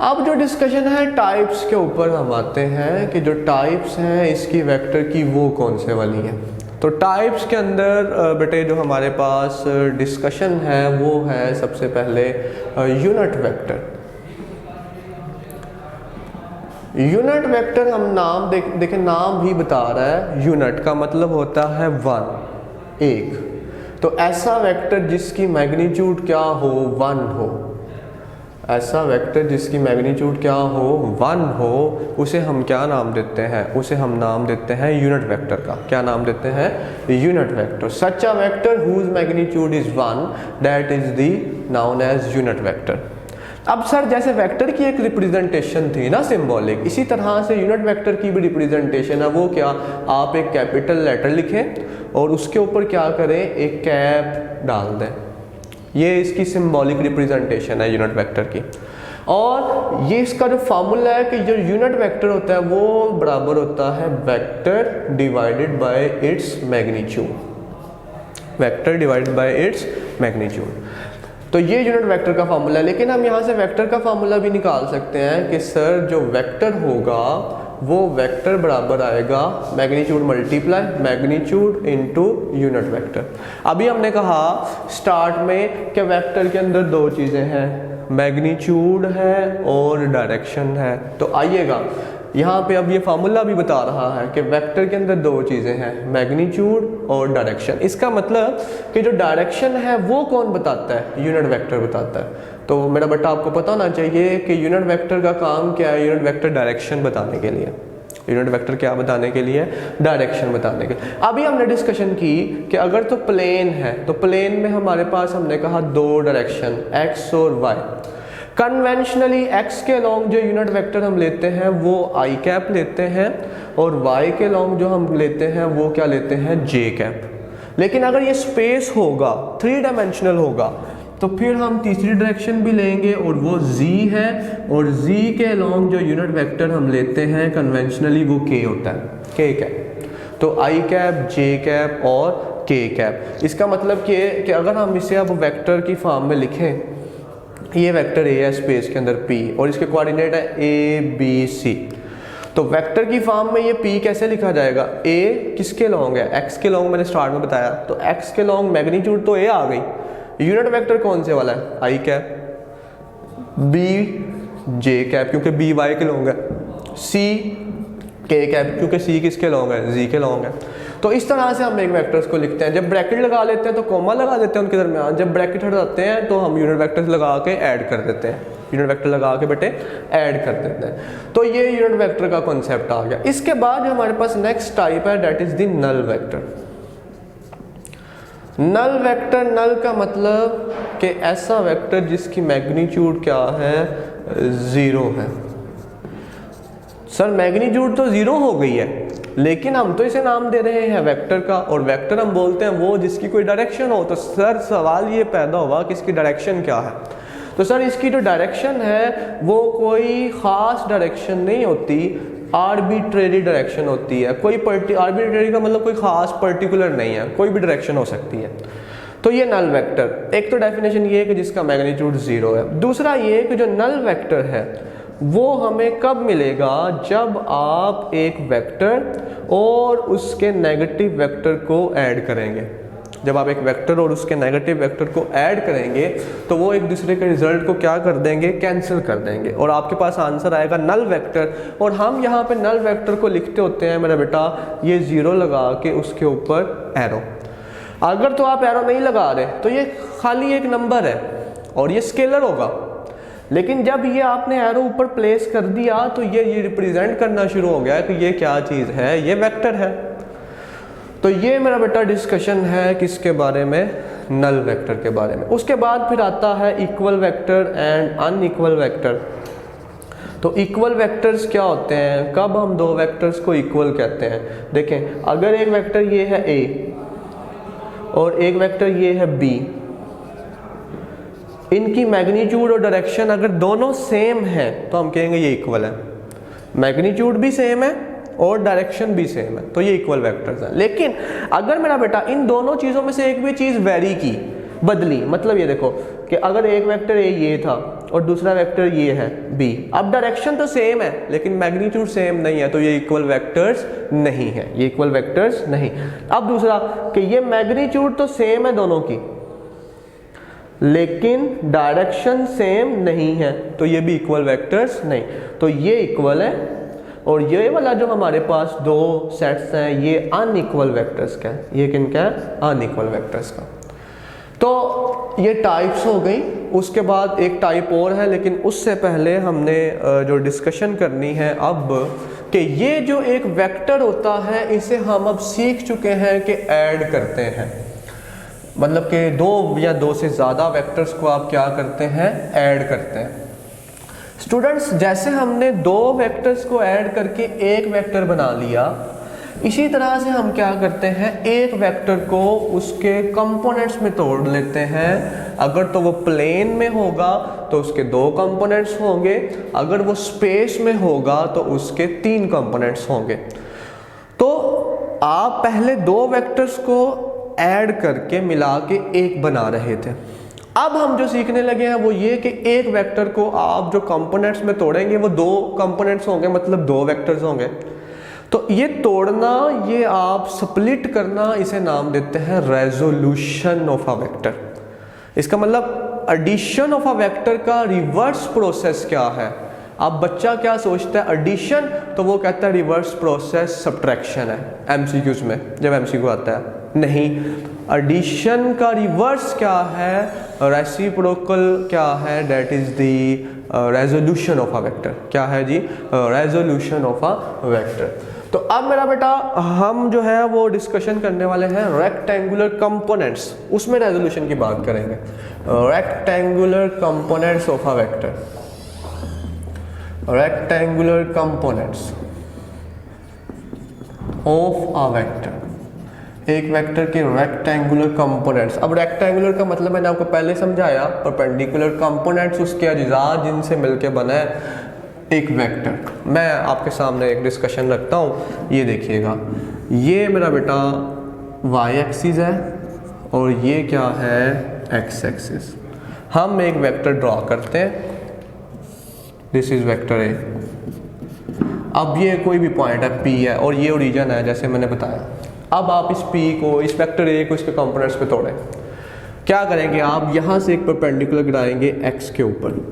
अब जो डिस्कशन है टाइप्स के ऊपर हम आते हैं कि जो टाइप्स हैं इसकी वेक्टर की वो कौन से वाली हैं। तो टाइप्स के अंदर बेटे जो हमारे पास डिस्कशन है वो है सबसे पहले यूनिट वेक्टर। यूनिट वेक्टर हम नाम देखें नाम भी बता रहा है, यूनिट का मतलब होता है वन, एक। तो ऐसा वेक्टर जिसकी मैग्नीट्यूड क्या हो, वन हो, ऐसा वेक्टर जिसकी मैग्नीट्यूड क्या हो, वन हो, उसे हम क्या नाम देते हैं, उसे हम नाम देते हैं यूनिट वेक्टर का। क्या नाम देते हैं, unit vector. Such a vector whose magnitude is one that is the known as unit vector. अब सर जैसे वेक्टर की एक रिप्रेजेंटेशन थी ना सिंबॉलिक, इसी तरह से यूनिट वेक्टर की भी रिप्रेजेंटेशन है। वो क्या, आप एक कैपिटल लेटर लिखें और उसके ऊपर क्या करें, एक कैप डाल दें। ये इसकी सिंबॉलिक रिप्रेजेंटेशन है यूनिट वेक्टर की। और ये इसका जो फार्मूला है कि जो यूनिट वेक्टर होता है वो बराबर होता है vector divided by its magnitude. Vector divided by its magnitude. तो ये यूनिट वेक्टर का फार्मूला है। लेकिन हम यहाँ से वेक्टर का फार्मूला भी निकाल सकते हैं कि सर जो वेक्टर होगा वो वेक्टर बराबर आएगा magnitude multiply magnitude into unit vector. अभी हमने कहा स्टार्ट में कि वेक्टर के अंदर दो चीज़ें हैं, मैग्नीट्यूड है और डायरेक्शन है। तो आइएगा यहाँ पे अब ये फार्मूला भी बता रहा है कि वेक्टर के अंदर दो चीज़ें हैं, मैग्नीट्यूड और डायरेक्शन। इसका मतलब कि जो डायरेक्शन है वो कौन बताता है, यूनिट वेक्टर बताता है। तो मेरा बेटा आपको पता होना चाहिए कि यूनिट वेक्टर का काम क्या है, यूनिट वेक्टर डायरेक्शन बताने के लिए। यूनिट वेक्टर क्या बताने के लिए, डायरेक्शन बताने के लिए। अभी हमने डिस्कशन की कि अगर तो प्लेन है तो प्लेन में हमारे पास हमने कहा दो डायरेक्शन एक्स और वाई। कन्वेंशनली एक्स के अलॉन्ग जो यूनिट वेक्टर हम लेते हैं वो आई कैप लेते हैं और वाई के अलॉन्ग जो हम लेते हैं वो क्या लेते हैं, जे कैप। लेकिन अगर ये स्पेस होगा, थ्री डायमेंशनल होगा, तो फिर हम तीसरी डायरेक्शन भी लेंगे और वो z है और z के अलॉन्ग जो यूनिट वेक्टर हम लेते हैं कन्वेंशनली वो k होता है, k कैप। तो आई कैप, जे कैप और k कैप। इसका मतलब कि अगर हम इसे अब वेक्टर की फॉर्म में लिखें, ये वेक्टर a है स्पेस के अंदर p और इसके कोऑर्डिनेट है a b c। तो वेक्टर की फॉर्म में ये p कैसे लिखा जाएगा, a किसके लॉन्ग है, x के लॉन्ग। मैंने स्टार्ट में बताया तो x के लॉन्ग मैग्नीट्यूड तो a आ गई, यूनिट वेक्टर कौन से वाला है, आई कैप, बी जे कैप क्योंकि बी वाई के लॉन्ग है, सी के कैप क्योंकि सी किसके लॉन्ग है, जी के लॉन्ग है। तो इस तरह से हम एक वेक्टर्स को लिखते हैं। जब ब्रैकेट लगा लेते हैं तो कॉमा लगा देते हैं उनके दरमियान, जब ब्रैकेट हटाते हैं तो हम यूनिट वेक्टर्स लगा के ऐड कर देते हैं, यूनिट वेक्टर लगा के बेटे ऐड कर देते हैं। तो ये यूनिट वेक्टर का कॉन्सेप्ट आ गया। इसके बाद हमारे पास नेक्स्ट टाइप है that is the null vector. Null vector, null का मतलब कि ऐसा वेक्टर जिसकी मैग्नीट्यूड क्या है, ज़ीरो है। सर मैग्नीट्यूड तो ज़ीरो हो गई है लेकिन हम तो इसे नाम दे रहे हैं वेक्टर का, और वेक्टर हम बोलते हैं वो जिसकी कोई डायरेक्शन हो। तो सर सवाल ये पैदा हुआ कि इसकी डायरेक्शन क्या है। तो सर इसकी जो डायरेक्शन है वो कोई ख़ास डायरेक्शन नहीं होती, आर्बिट्रेरी डायरेक्शन होती है। कोई आर्बिट्रेरी का मतलब कोई ख़ास पर्टिकुलर नहीं है, कोई भी डायरेक्शन हो सकती है। तो ये नल वेक्टर, एक तो डेफिनेशन ये है कि जिसका मैग्नीट्यूड ज़ीरो है। दूसरा ये कि जो नल वेक्टर है वो हमें कब मिलेगा, जब आप एक वेक्टर और उसके नेगेटिव वेक्टर को ऐड करेंगे। जब आप एक वेक्टर और उसके नेगेटिव वेक्टर को ऐड करेंगे तो वो एक दूसरे के रिजल्ट को क्या कर देंगे, कैंसिल कर देंगे, और आपके पास आंसर आएगा नल वेक्टर। और हम यहाँ पे नल वेक्टर को लिखते होते हैं मेरा बेटा ये ज़ीरो लगा के उसके ऊपर एरो। अगर तो आप एरो नहीं लगा रहे तो ये खाली एक नंबर है और ये स्केलर होगा। लेकिन जब ये आपने एरो ऊपर प्लेस कर दिया तो ये रिप्रेजेंट करना शुरू हो गया कि ये क्या चीज़ है, ये वेक्टर है। तो ये मेरा बेटा डिस्कशन है किसके बारे में, नल वेक्टर के बारे में। उसके बाद फिर आता है equal vector and unequal vector. तो इक्वल वेक्टर्स क्या होते हैं, कब हम दो वेक्टर्स को इक्वल कहते हैं। देखें अगर एक वेक्टर ये है a और एक वेक्टर ये है b, इनकी मैग्नीट्यूड और डायरेक्शन अगर दोनों सेम है तो हम कहेंगे ये इक्वल है। मैग्नीट्यूड भी सेम है और डायरेक्शन भी सेम है तो ये इक्वल वेक्टर्स हैं। लेकिन अगर मेरा बेटा इन दोनों चीज़ों में से एक भी चीज़ वेरी की, बदली, मतलब ये देखो कि अगर एक वेक्टर ए ये था और दूसरा वेक्टर ये है बी, अब डायरेक्शन तो सेम है लेकिन मैग्नीट्यूड सेम नहीं है तो ये इक्वल वेक्टर्स नहीं है, ये इक्वल वेक्टर्स नहीं। अब दूसरा कि ये मैग्नीट्यूड तो सेम है दोनों की लेकिन डायरेक्शन सेम नहीं है तो ये भी इक्वल वेक्टर्स नहीं, तो ये इक्वल है। और ये वाला जो हमारे पास दो सेट्स हैं ये अनइक्वल वेक्टर्स का है, ये किनका है? अनइक्वल वेक्टर्स का। तो ये टाइप्स हो गई। उसके बाद एक टाइप और है लेकिन उससे पहले हमने जो डिस्कशन करनी है अब कि ये जो एक वेक्टर होता है इसे हम अब सीख चुके हैं कि ऐड करते हैं, मतलब कि दो या दो से ज़्यादा वेक्टर्स को आप क्या करते हैं? ऐड करते हैं। स्टूडेंट्स, जैसे हमने दो वेक्टर्स को ऐड करके एक वेक्टर बना लिया, इसी तरह से हम क्या करते हैं? एक वेक्टर को उसके कंपोनेंट्स में तोड़ लेते हैं। अगर तो वो प्लेन में होगा तो उसके दो कंपोनेंट्स होंगे, अगर वो स्पेस में होगा तो उसके तीन कंपोनेंट्स होंगे। तो आप पहले दो वेक्टर्स को ऐड करके मिला के एक बना रहे थे। अब हम जो सीखने लगे हैं वो ये कि एक वेक्टर को आप जो कंपोनेंट्स में तोड़ेंगे वो दो कंपोनेंट्स होंगे, मतलब दो वेक्टर्स होंगे। तो ये तोड़ना, ये आप स्प्लिट करना, इसे नाम देते हैं रेजोल्यूशन ऑफ अ वेक्टर। इसका मतलब एडिशन ऑफ अ वेक्टर का रिवर्स प्रोसेस क्या है? अब बच्चा क्या सोचता है? एडिशन, तो वो कहता है रिवर्स प्रोसेस सब्ट्रैक्शन है एमसीक्यूज में, जब एमसीक्यू आता है। नहीं, एडिशन का रिवर्स क्या है? रेसिप्रोकल क्या है? That is the resolution of a vector. क्या है जी? Resolution of a vector. तो अब मेरा बेटा हम जो है वो डिस्कशन करने वाले हैं रेक्टेंगुलर कंपोनेंट्स, उसमें रेजोल्यूशन की बात करेंगे। Rectangular components of a vector, rectangular components of a vector, एक वेक्टर के रेक्टेंगुलर कंपोनेंट्स। अब रेक्टेंगुलर का मतलब मैंने आपको पहले समझाया, परपेंडिकुलर कंपोनेंट्स उसके अज्जा जिनसे मिलके बना है एक वेक्टर। मैं आपके सामने एक डिस्कशन रखता हूँ, ये देखिएगा, ये मेरा बेटा वाई एक्सिस है और ये क्या है? X axis. हम एक वेक्टर ड्रॉ करते हैं, दिस इज वेक्टर ए। अब ये कोई भी पॉइंट है P है और ये ओरिजिन है जैसे मैंने बताया। अब आप इस P को, इस वेक्टर ए को इसके कंपोनेंट्स पे तोड़ें। क्या करेंगे? आप यहाँ से एक परपेंडिकुलर गिराएंगे x के ऊपर,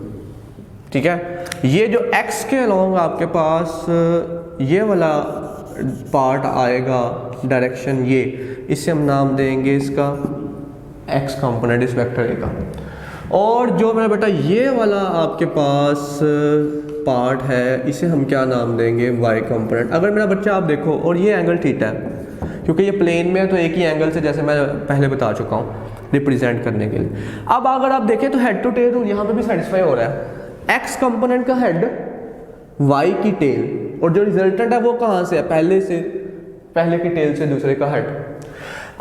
ठीक है। ये जो x के अलोंग आपके पास ये वाला पार्ट आएगा, डायरेक्शन ये, इसे हम नाम देंगे इसका x कंपोनेंट इस वेक्टर ए का। और जो मेरा बेटा ये वाला आपके पास पार्ट है इसे हम क्या नाम देंगे? y component. अगर मेरा बच्चा आप देखो, और ये एंगल थीटा है क्योंकि ये प्लेन में है तो एक ही एंगल से, जैसे मैं पहले बता चुका हूँ, रिप्रेजेंट करने के लिए। अब अगर आप देखें तो हेड टू टेल रूल यहाँ पे भी सेटिस्फाई हो रहा है। x कंपोनेंट का हेड, y की टेल, और जो रिजल्टेंट है वो कहाँ से है? पहले की टेल से दूसरे का हेड।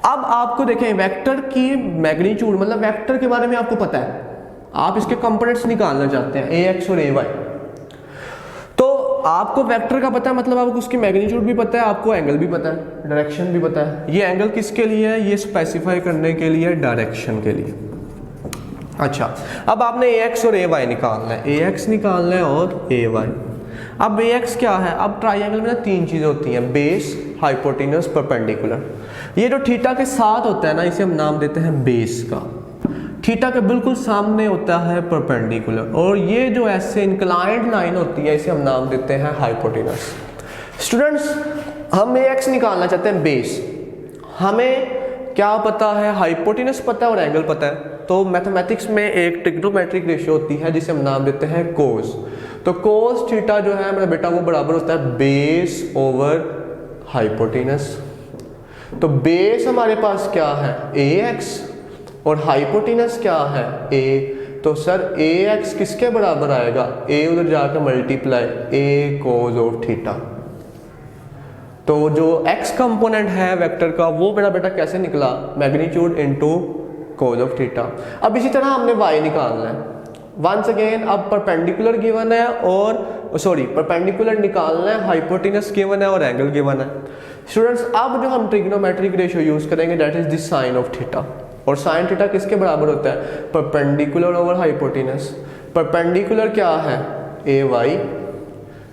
अब आपको देखें वेक्टर की मैग्नीट्यूड, मतलब वेक्टर के बारे में आपको पता है, आप इसके कंपोनेंट्स निकालना चाहते हैं ax और ay। तो आपको वेक्टर का पता है, मतलब आपको उसकी मैग्नीट्यूड भी पता है, आपको एंगल भी पता है, डायरेक्शन भी पता है। ये एंगल किसके लिए है? ये स्पेसिफाई करने के लिए, डायरेक्शन के लिए। अच्छा, अब आपने ax और ay निकालना है, ax निकालना है और ay। अब ax क्या है? अब ट्राइंगल में ना तीन चीज़ें होती हैं, बेस, हाइपोटेन्यूस, परपेंडिकुलर। ये जो थीटा के साथ होता है ना, इसे हम नाम देते हैं बेस का। थीटा के बिल्कुल सामने होता है परपेंडिकुलर, और ये जो ऐसे इंक्लाइंड लाइन होती है इसे हम नाम देते हैं हाइपोटेन्यूस। स्टूडेंट्स, हम ax निकालना चाहते हैं बेस, हमें क्या पता है? हाइपोटेन्यूस पता है और एंगल पता है। तो मैथमेटिक्स में एक ट्रिग्नोमेट्रिक रेशियो होती है जिसे हम नाम देते हैं कोस। तो कोस थीटा जो है मेरा बेटा वो बराबर होता है बेस ओवर हाइपोटेन्यूस। तो बेस हमारे पास क्या है? ax, और हाइपोटेन्यूस क्या है? a। तो सर ax किसके बराबर आएगा? a उधर जाकर multiply a cos of theta. तो जो x कंपोनेंट है वेक्टर का वो मेरा बेटा कैसे निकला? Magnitude into cos of theta. अब इसी तरह हमने y निकालना है। वंस अगेन अब परपेंडिकुलर गिवन है और सॉरी परपेंडिकुलर निकालना है, हाइपोटेनस गिवन है और एंगल गिवन है। स्टूडेंट्स अब जो हम ट्रिग्नोमेट्रिक रेशियो यूज करेंगे that is the sine of theta. और साइन थीटा किसके बराबर होता है? Perpendicular over hypotenuse. परपेंडिकुलर क्या है? ए वाई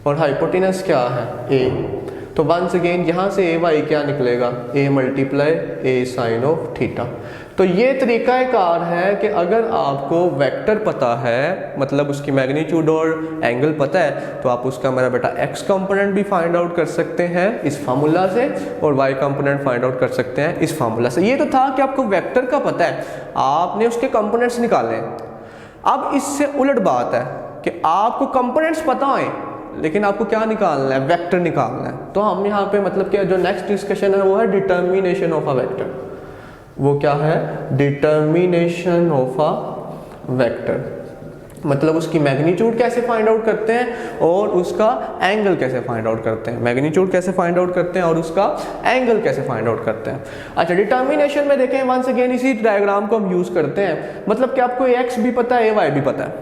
और हाइपोटेनस क्या है? ए। तो वंस अगेन यहाँ से ए वाई क्या निकलेगा? A multiply A sine of theta. तो ये तरीक़ाकार है कि अगर आपको वेक्टर पता है, मतलब उसकी मैग्नीट्यूड और एंगल पता है, तो आप उसका मेरा बेटा एक्स कंपोनेंट भी फाइंड आउट कर सकते हैं इस फार्मूला से और वाई कंपोनेंट फाइंड आउट कर सकते हैं इस फार्मूला से। ये तो था कि आपको वेक्टर का पता है, आपने उसके कंपोनेंट्स निकाले। अब इससे उलट बात है कि आपको कंपोनेंट्स पता है लेकिन आपको क्या निकालना है? वेक्टर निकालना है। तो हम यहाँ पे मतलब कि जो नेक्स्ट डिस्कशन है वो है डिटर्मिनेशन ऑफ अ वेक्टर। वो क्या है? डिटर्मिनेशन ऑफ अ वेक्टर, मतलब उसकी मैग्नीट्यूड कैसे फाइंड आउट करते हैं और उसका एंगल कैसे फाइंड आउट करते हैं। मैग्नीट्यूड कैसे फाइंड आउट करते हैं और उसका एंगल कैसे फाइंड आउट करते हैं। अच्छा, डिटर्मिनेशन में देखें वंस अगेन इसी डायग्राम को हम यूज करते हैं। मतलब कि आपको एक्स भी पता है, ए वाई भी पता है,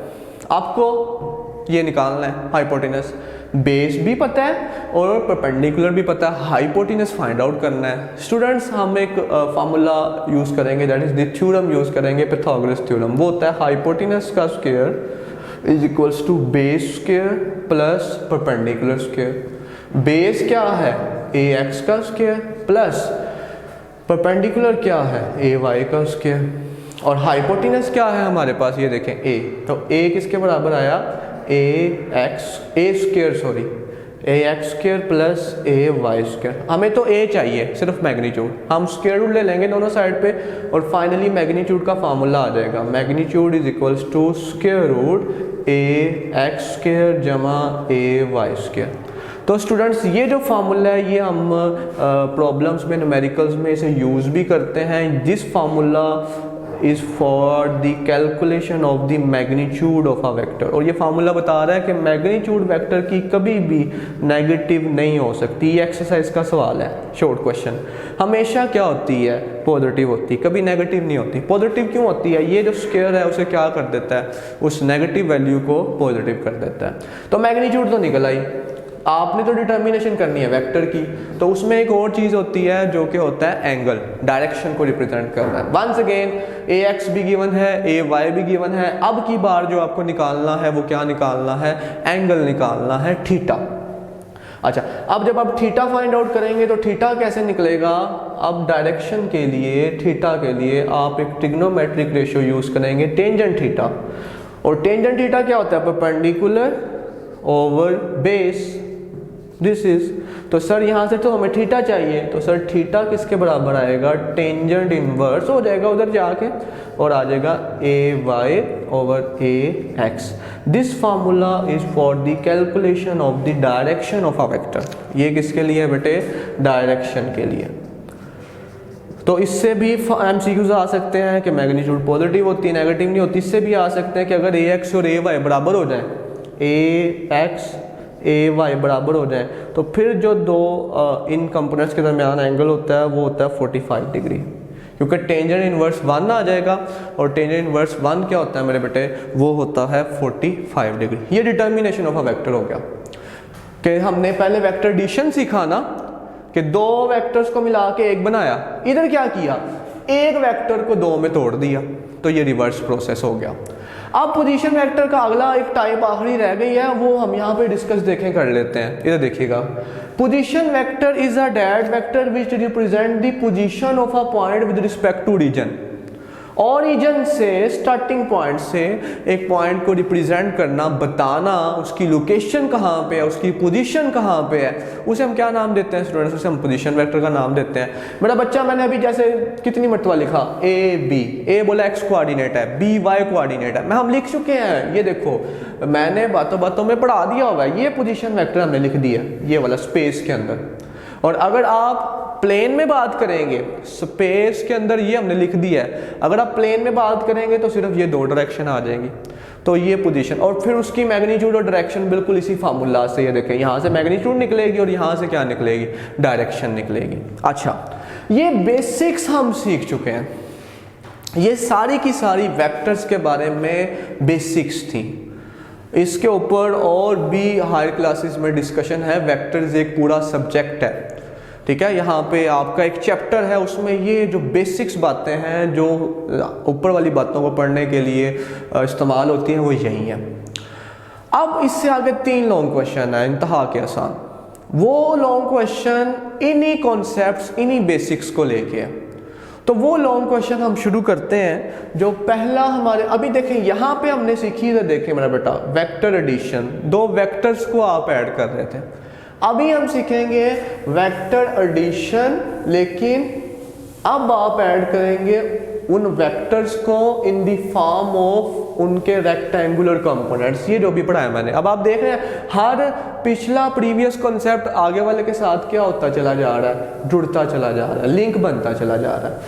आपको ये निकालना है हाइपोटेनस। बेस भी पता है और परपेंडिकुलर भी पता है, हाइपोटेनस फाइंड आउट करना है। स्टूडेंट्स हम एक फार्मूला यूज करेंगे that is the theorem use करेंगे, पाइथागोरस थ्योरम। वो होता है हाइपोटेनस का square is equals to base square plus perpendicular square. Base क्या है? ए एक्स का स्क्वायर प्लस परपेंडिकुलर क्या है? ए वाई का स्क्वायर। और हाइपोटेनस क्या है हमारे पास? ये देखें ए। तो ए किसके बराबर आया? ए एक्स स्क्वायर प्लस ए वाई स्क्वायर। हमें तो ए चाहिए, सिर्फ मैग्नीट्यूड। हम स्क्वायर रूट ले लेंगे दोनों साइड पे और फाइनली मैग्नीट्यूड का फार्मूला आ जाएगा। Magnitude is equals to square root A X square जमा ए वाई स्क्वायर। तो स्टूडेंट्स ये जो फार्मूला है ये हम प्रॉब्लम्स में, न्यूमेरिकल्स में इसे यूज़ भी करते हैं। This formula is for the calculation of the magnitude of a vector. और ये फार्मूला बता रहा है कि मैग्नीट्यूड वेक्टर की कभी भी नेगेटिव नहीं हो सकती। ये एक्सरसाइज का सवाल है, शॉर्ट क्वेश्चन। हमेशा क्या होती है? पॉजिटिव होती है, कभी नेगेटिव नहीं होती। पॉजिटिव क्यों होती है? ये जो स्क्वायर है उसे क्या कर देता है? उस नेगेटिव वैल्यू को पॉजिटिव कर देता है। तो मैग्नीट्यूड तो निकल आई, आपने तो डिटर्मिनेशन करनी है वेक्टर की। तो उसमें एक और चीज़ होती है जो कि होता है एंगल, डायरेक्शन को रिप्रेजेंट करना है। वंस अगेन ए एक्स भी गिवन है, ए वाई भी गिवन है। अब की बार जो आपको निकालना है वो क्या निकालना है? एंगल निकालना है, थीटा। अच्छा, अब जब आप थीटा फाइंड आउट करेंगे तो थीटा कैसे निकलेगा? अब डायरेक्शन के लिए, थीटा के लिए आप एक ट्रिग्नोमेट्रिक रेशियो यूज करेंगे, टेंजेंट थीटा। और टेंजेंट थीटा क्या होता है? Perpendicular over base. This is, तो सर यहाँ से तो हमें थीटा चाहिए, तो सर थीटा किसके बराबर आएगा? टेंजेंट इनवर्स हो जाएगा उधर जाके और आ जाएगा A Y over A X. This formula is for the calculation of the direction of a vector. ये किसके लिए है बेटे? डायरेक्शन के लिए। तो इससे भी एमसीक्यूज आ सकते हैं कि मैग्नीट्यूड पॉजिटिव होती है, नेगेटिव नहीं होती। इससे भी आ सकते हैं कि अगर ए एक्स और ए वाई बराबर हो जाए, ए एक्स ए वाई बराबर हो जाए, तो फिर जो दो इन कंपोनेंट्स के दरमियान एंगल होता है वो होता है 45 डिग्री, क्योंकि टेंजेंट इनवर्स 1 आ जाएगा। और टेंजेंट इनवर्स 1 क्या होता है मेरे बेटे? वो होता है 45 डिग्री। ये डिटर्मिनेशन ऑफ अ वेक्टर हो गया कि हमने पहले वेक्टर एडिशन सीखा ना, कि दो वेक्टर्स को मिला के एक बनाया। इधर क्या किया? एक वेक्टर को दो में तोड़ दिया। तो ये रिवर्स प्रोसेस हो गया। अब पोजीशन वेक्टर का अगला एक टाइप आखिरी रह गई है, वो हम यहाँ पे डिस्कस देखें कर लेते हैं। इधर देखिएगा, position vector is a that vector which represent the position of a point with respect to region. Origin से, स्टार्टिंग पॉइंट से एक पॉइंट को रिप्रेजेंट करना, बताना उसकी लोकेशन कहाँ पे है, उसकी पोजीशन कहाँ पे है, उसे हम क्या नाम देते हैं स्टूडेंट्स? उसे हम पोजीशन वेक्टर का नाम देते हैं। मेरा बच्चा, मैंने अभी जैसे कितनी मरतबा लिखा ए बी, ए बोला एक्स कोऑर्डिनेट है, बी वाई कोऑर्डिनेट है, मैं हम लिख चुके हैं। ये देखो मैंने बातों बातों में पढ़ा दिया हुआ है, ये पोजीशन वेक्टर हमने लिख दिया ये वाला स्पेस के अंदर। और अगर आप प्लेन में बात करेंगे, स्पेस के अंदर ये हमने लिख दिया है। अगर आप प्लेन में बात करेंगे तो सिर्फ ये दो डायरेक्शन आ जाएंगी। तो ये पोजीशन, और फिर उसकी मैग्नीट्यूड और डायरेक्शन बिल्कुल इसी फार्मूला से, ये देखें यहाँ से मैग्नीट्यूड निकलेगी और यहाँ से क्या निकलेगी? डायरेक्शन निकलेगी। अच्छा, ये बेसिक्स हम सीख चुके हैं। ये सारी की सारी वेक्टर्स के बारे में बेसिक्स थी। इसके ऊपर और भी हायर क्लासेस में डिस्कशन है। वेक्टर्स एक पूरा सब्जेक्ट है, ठीक है। यहाँ पे आपका एक चैप्टर है, उसमें ये जो बेसिक्स बातें हैं जो ऊपर वाली बातों को पढ़ने के लिए इस्तेमाल होती हैं वो यही है। अब इससे आगे 3 लॉन्ग क्वेश्चन है इंतहा के आसान। वो लॉन्ग क्वेश्चन इन्हीं कॉन्सेप्ट्स, इन्हीं बेसिक्स को लेके है। तो वो लॉन्ग क्वेश्चन हम शुरू करते हैं। जो पहला हमारे अभी देखें यहाँ पे हमने सीखी है, देखें मेरा बेटा, वेक्टर एडिशन। 2 वेक्टर्स को आप ऐड कर रहे थे। अभी हम सीखेंगे वेक्टर एडिशन, लेकिन अब आप ऐड करेंगे उन वेक्टर्स को इन द फॉर्म ऑफ उनके रेक्टेंगुलर कंपोनेंट्स। ये जो भी पढ़ाया मैंने, अब आप देख रहे हैं हर पिछला प्रीवियस कॉन्सेप्ट आगे वाले के साथ क्या होता चला जा रहा है, जुड़ता चला जा रहा है, लिंक बनता चला जा रहा है,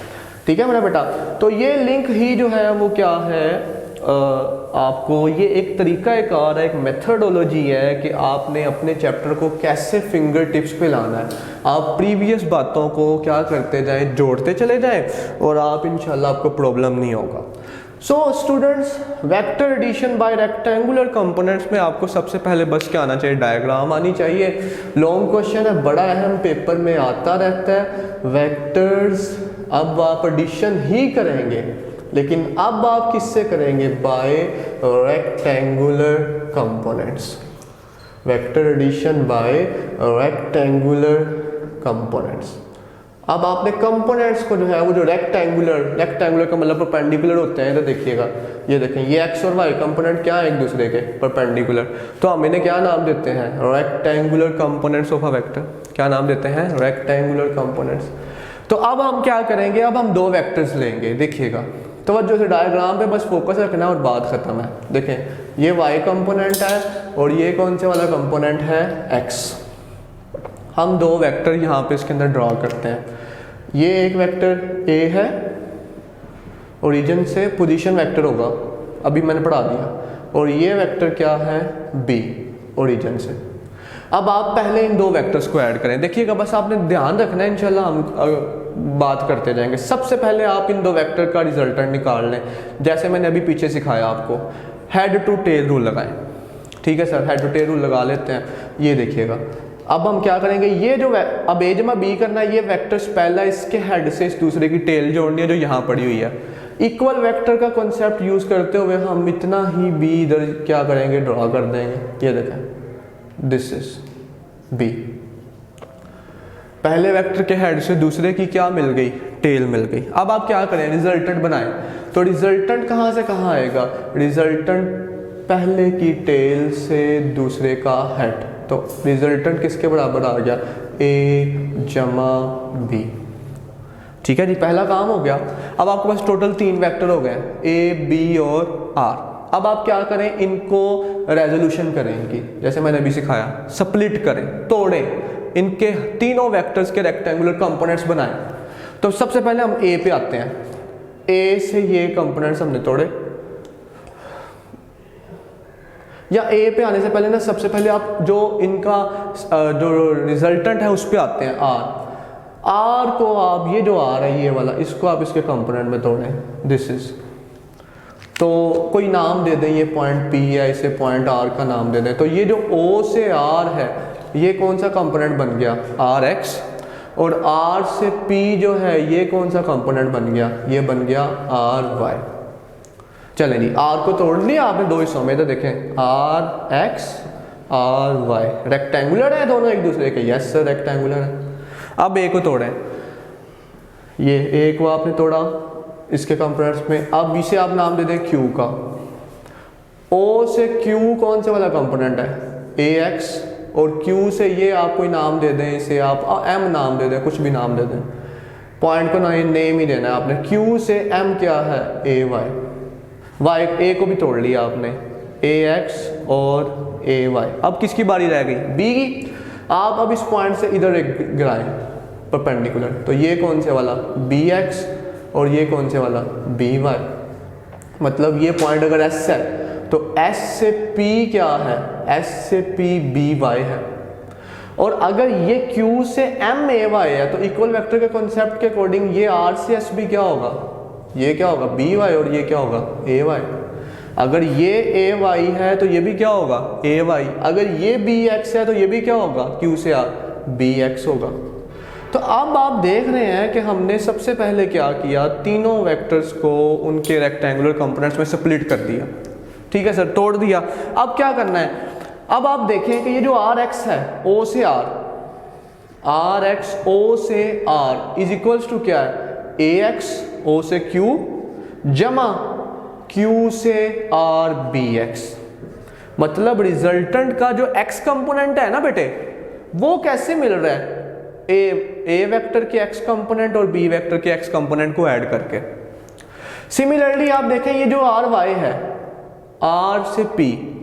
ठीक है मेरा बेटा। तो ये लिंक ही जो है वो क्या है, आपको ये एक तरीका एक और एक मेथडोलॉजी है कि आपने अपने चैप्टर को कैसे फिंगर टिप्स पे लाना है। आप प्रीवियस बातों को क्या करते जाएं, जोड़ते चले जाएं, और आप इंशाल्लाह आपको प्रॉब्लम नहीं होगा। So students, vector addition by rectangular components में आपको सबसे पहले बस क्या आना चाहिए, डायग्राम आनी चाहिए। लॉन्ग क्वेश्चन है, बड़ा अहम, पेपर में आता रहता है। वेक्टर्स, अब आप एडिशन ही करेंगे, लेकिन अब आप किससे करेंगे, by rectangular components. Vector addition by rectangular components. अब आपने कंपोनेंट्स को जो है वो जो रेक्टेंगुलर का मतलब परपेंडिकुलर होते हैं। तो देखिएगा, ये देखें, ये एक्स और वाई कंपोनेंट क्या है एक दूसरे के, परपेंडिकुलर। तो हम इन्हें क्या नाम देते हैं, rectangular components of a vector. क्या नाम देते हैं, रेक्टेंगुलर कंपोनेंट्स। तो अब हम क्या करेंगे, अब हम 2 वेक्टर्स लेंगे। देखिएगा, तो जो डायग्राम पे बस फोकस रखना और बात खत्म है। देखें, ये y कंपोनेंट है और ये कौन से वाला कंपोनेंट है, x। हम 2 वेक्टर यहाँ पे इसके अंदर ड्रॉ करते हैं। ये एक वेक्टर a है, ओरिजिन से पोजीशन वेक्टर होगा, अभी मैंने पढ़ा दिया। और ये वेक्टर क्या है, b, ओरिजिन से। अब आप पहले इन 2 वेक्टर्स को ऐड करें। देखिएगा, बस आपने ध्यान रखना है, इंशाल्लाह हम बात करते जाएंगे। सबसे पहले आप इन 2 वेक्टर का रिजल्टेंट निकाल लें, जैसे मैंने अभी पीछे सिखाया आपको। हेड टू टेल रूल लगाएं, ठीक है sir, head to tail rule लगा लेते हैं। ये देखिएगा, अब हम क्या करेंगे, ये जो अब a जमा b करना है, ये वेक्टर्स पहला इसके हेड से इस दूसरे की टेल जोड़नी है जो यहाँ पड़ी हुई है। इक्वल वेक्टर का कॉन्सेप्ट यूज करते हुए हम इतना ही b इधर क्या करेंगे, ड्रॉ कर देंगे। ये देखें, दिस इज b। पहले वेक्टर के हेड से दूसरे की क्या मिल गई, टेल मिल गई। अब आप क्या करें, रिजल्टेंट बनाएं। तो रिजल्टेंट कहाँ से कहाँ आएगा, रिजल्टेंट पहले की टेल से दूसरे का हेड। तो रिजल्टेंट किसके बराबर आ गया, a जमा b, ठीक है जी, पहला काम हो गया। अब आपके पास टोटल 3 वेक्टर हो गए, a, b और r। अब आप क्या करें, इनको रेजोल्यूशन करें इनकी, जैसे मैंने अभी सिखाया, स्प्लिट करें, तोड़ें, इनके तीनों वेक्टर्स के रेक्टेंगुलर कंपोनेंट्स बनाएं। तो सबसे पहले हम a पे आते हैं। a से ये कंपोनेंट्स हमने तोड़े, या a पे आने से पहले ना सबसे पहले आप जो इनका जो रिजल्टेंट है उस पे आते हैं, r को आप, ये जो r है ये वाला, इसको आप इसके कंपोनेंट में तोड़ें, दिस इज। तो कोई नाम दे दें, ये पॉइंट p है, इसे पॉइंट r का नाम दे दें। तो ये जो o से r है, ये कौन सा कंपोनेंट बन गया, rx। और r से p जो है, ये कौन सा कंपोनेंट बन गया, ये बन गया ry। चलें जी, r को तोड़ लिया आपने 2 हिस्सों में। तो देखें, rx ry रेक्टेंगुलर है दोनों एक दूसरे के, यस सर रेक्टेंगुलर है। अब a को तोड़ें, ये a को आपने तोड़ा इसके कंपोनेंट्स में। अब इसे आप नाम दे दें q का। o से q कौन से वाला कंपोनेंट है, ax। और q से ये आप कोई नाम दे दें, इसे आप m नाम दे दें, कुछ भी नाम दे दें, पॉइंट को नेम ही देना है आपने। q से m क्या है, ay। a को भी तोड़ लिया आपने, ax और ay। अब किसकी बारी रह गई, b की। आप अब इस पॉइंट से इधर एक गिराएं परपेंडिकुलर। तो ये कौन से वाला, bx, और ये कौन से वाला, by। मतलब ये पॉइंट अगर s है तो S से P क्या है, S से P by है। और अगर ये Q से M ay है, तो इक्वल वेक्टर के कॉन्सेप्ट के अकॉर्डिंग ये R से S भी क्या होगा, ये क्या होगा बी वाई और ये क्या होगा ए वाई। अगर ये ए वाई है तो ये भी क्या होगा ए वाई। अगर ये बी एक्स है तो ये भी क्या होगा क्यू से आर बी एक्स होगा। तो अब आप देख रहे हैं कि हमने सबसे पहले क्या किया, तीनों वेक्टर्स को उनके रेक्टेंगुलर कंपोनेंट्स में स्प्लिट कर दिया। ठीक है सर, तोड़ दिया। अब क्या करना है, अब आप देखें कि ये जो आर एक्स है ओ से आर एक्स ओ से आर इज इक्वल्स टू क्या है ए एक्स ओ से क्यू जमा क्यू से आर बी एक्स। मतलब रिजल्टेंट का जो एक्स कंपोनेंट है ना बेटे, वो कैसे मिल रहा है, ए वेक्टर के एक्स कंपोनेंट और बी वेक्टर के एक्स कंपोनेंट को ऐड करके। सिमिलरली आप देखें ये जो आर वाई है, आर से पी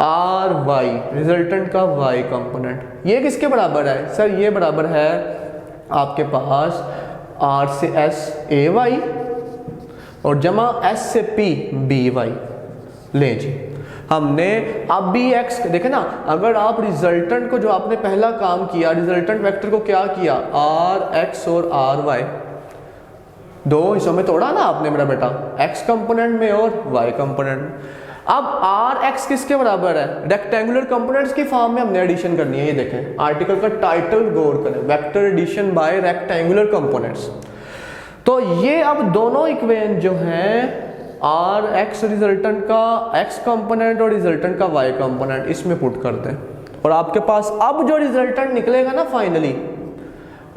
आर वाई रिजल्टेंट का वाई कंपोनेंट, ये किसके बराबर है सर, ये बराबर है आपके पास आर से एस ए वाई और जमा एस से पी बी वाई। ले जी, हमने अब बी एक्स देखे ना, अगर आप रिजल्टेंट को जो आपने पहला काम किया, रिजल्टेंट वेक्टर को क्या किया आर एक्स और आर वाई दो हिस्सों में तोड़ा ना आपने मेरा बेटा, एक्स कंपोनेंट में और वाई कंपोनेंट में। अब आर एक्स किसके बराबर है, रेक्टेंगुलर कंपोनेंट्स की फॉर्म में हमने एडिशन करनी है। ये देखें आर्टिकल का टाइटल गौर करें, vector addition by rectangular components. तो ये अब दोनों इक्वेशन जो हैं आर एक्स रिजल्टेंट का एक्स कंपोनेंट और रिजल्टेंट का वाई कंपोनेंट इसमें पुट करते हैं और आपके पास अब जो रिजल्टेंट निकलेगा ना फाइनली,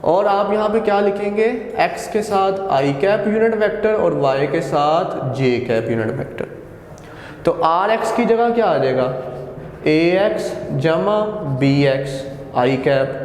और आप यहाँ पे क्या लिखेंगे x के साथ i कैप यूनिट वेक्टर और y के साथ j कैप यूनिट वेक्टर। तो rx की जगह क्या आ जाएगा ax जमा bx i कैप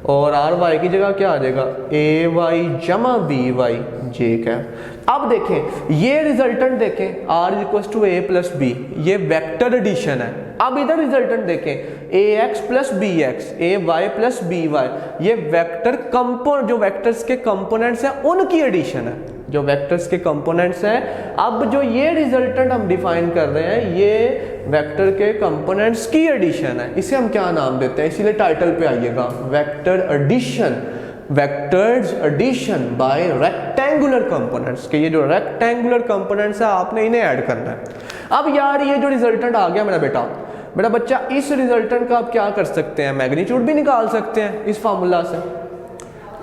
और ry की जगह क्या आ जाएगा ay जमा by j कैप। अब देखें ये रिजल्टेंट देखें r equals to a plus B, ये वेक्टर एडिशन है। अब इधर रिजल्टेंट देखें ax plus B X A Y plus B Y, ये वेक्टर कंपोनेंट जो वेक्टर्स के कंपोनेंट्स हैं उनकी एडिशन है, जो वेक्टर्स के कंपोनेंट्स हैं। अब जो ये रिजल्टेंट हम डिफाइन कर रहे हैं ये वेक्टर के कंपोनेंट्स की एडिशन है, इसे हम क्या नाम देते हैं, इसीलिए टाइटल पे आइएगा vector addition, vectors addition by rectangular components के। ये जो रेक्टेंगुलर कंपोनेंट्स है आपने इन्हें ऐड करना है। अब यार ये जो रिजल्टेंट आ गया मेरा बच्चा, इस रिजल्टेंट का आप क्या कर सकते हैं, मैग्नीट्यूड भी निकाल सकते हैं इस फार्मूला से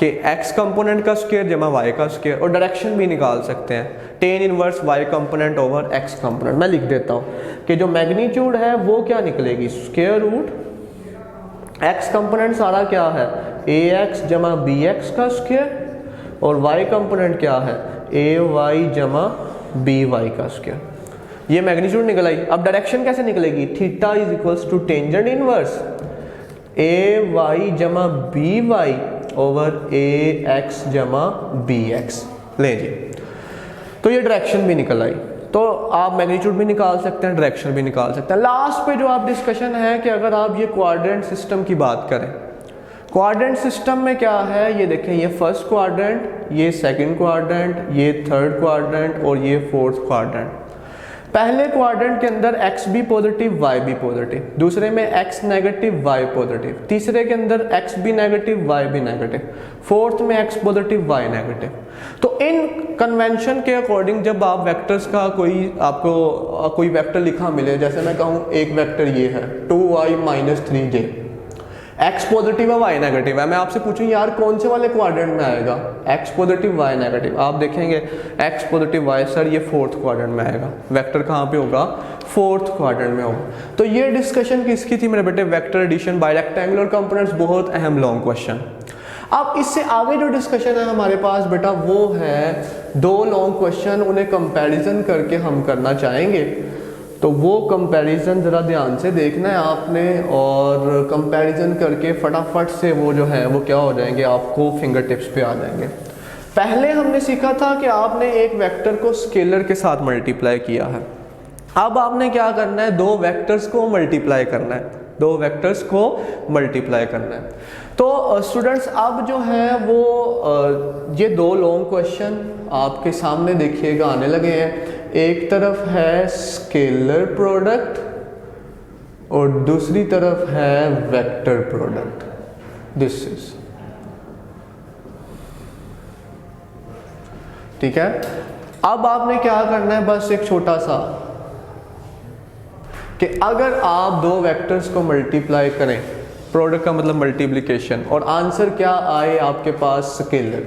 कि x कंपोनेंट का स्क्वायर जमा y का स्क्वायर, और डायरेक्शन भी निकाल सकते हैं tan inverse y component over x component. मैं लिख देता हूँ कि जो मैग्नीट्यूड है वो क्या निकलेगी स्क्वायर रूट x कंपोनेंट सारा क्या है ax जमा bx का स्क्वायर और y कंपोनेंट क्या है ay जमा by का स्क्वायर। ये मैग्नीट्यूड निकल आई। अब डायरेक्शन कैसे निकलेगी, theta is equals to tangent inverse ay जमा by ओवर ax जमा bx। ले जी, तो ये डायरेक्शन भी निकल आई। तो आप मैग्नीट्यूड भी निकाल सकते हैं, डायरेक्शन भी निकाल सकते हैं। लास्ट पे जो आप डिस्कशन है कि अगर आप ये क्वाड्रेंट सिस्टम की बात करें, क्वाड्रेंट सिस्टम में क्या है, ये देखें ये फर्स्ट क्वाड्रेंट, ये सेकंड क्वाड्रेंट, ये थर्ड क्वाड्रेंट और ये फोर्थ क्वाड्रेंट। पहले क्वाड्रेंट के अंदर x भी पॉजिटिव y भी पॉजिटिव, दूसरे में x नेगेटिव y पॉजिटिव, तीसरे के अंदर x भी नेगेटिव y भी नेगेटिव, फोर्थ में x पॉजिटिव y नेगेटिव। तो इन कन्वेंशन के अकॉर्डिंग जब आप वेक्टर्स का आपको कोई वेक्टर लिखा मिले, जैसे मैं कहूँ एक वेक्टर ये है 2y minus 3j, x positive है y नेगेटिव है, मैं आपसे पूछूं यार कौन से वाले क्वाड्रेंट में आएगा, x पॉजिटिव y नेगेटिव, आप देखेंगे x पॉजिटिव y, सर ये फोर्थ क्वाड्रेंट में आएगा। वेक्टर कहाँ पे होगा, फोर्थ क्वाड्रेंट में होगा। तो ये डिस्कशन किसकी थी मेरे बेटे, vector addition by rectangular components, बहुत अहम लॉन्ग क्वेश्चन। अब इससे आगे जो डिस्कशन है हमारे पास बेटा वो है दो लॉन्ग क्वेश्चन, उन्हें कंपैरिजन करके हम करना चाहेंगे। तो वो कंपैरिजन ज़रा ध्यान से देखना है आपने, और कंपैरिजन करके फटाफट से वो जो है वो क्या हो जाएंगे, आपको फिंगर टिप्स पे आ जाएंगे। पहले हमने सीखा था कि आपने एक वेक्टर को स्केलर के साथ मल्टीप्लाई किया है। अब आपने क्या करना है, दो वेक्टर्स को मल्टीप्लाई करना है, दो वेक्टर्स को मल्टीप्लाई करना है। तो स्टूडेंट्स अब जो है वो ये दो लॉन्ग क्वेश्चन आपके सामने देखिएगा आने लगे हैं। एक तरफ है स्केलर प्रोडक्ट और दूसरी तरफ है वेक्टर प्रोडक्ट। दिस इज, ठीक है। अब आपने क्या करना है, बस एक छोटा सा कि अगर आप दो वेक्टर्स को मल्टीप्लाई करें, प्रोडक्ट का मतलब मल्टीप्लिकेशन, और आंसर क्या आए आपके पास स्केलर,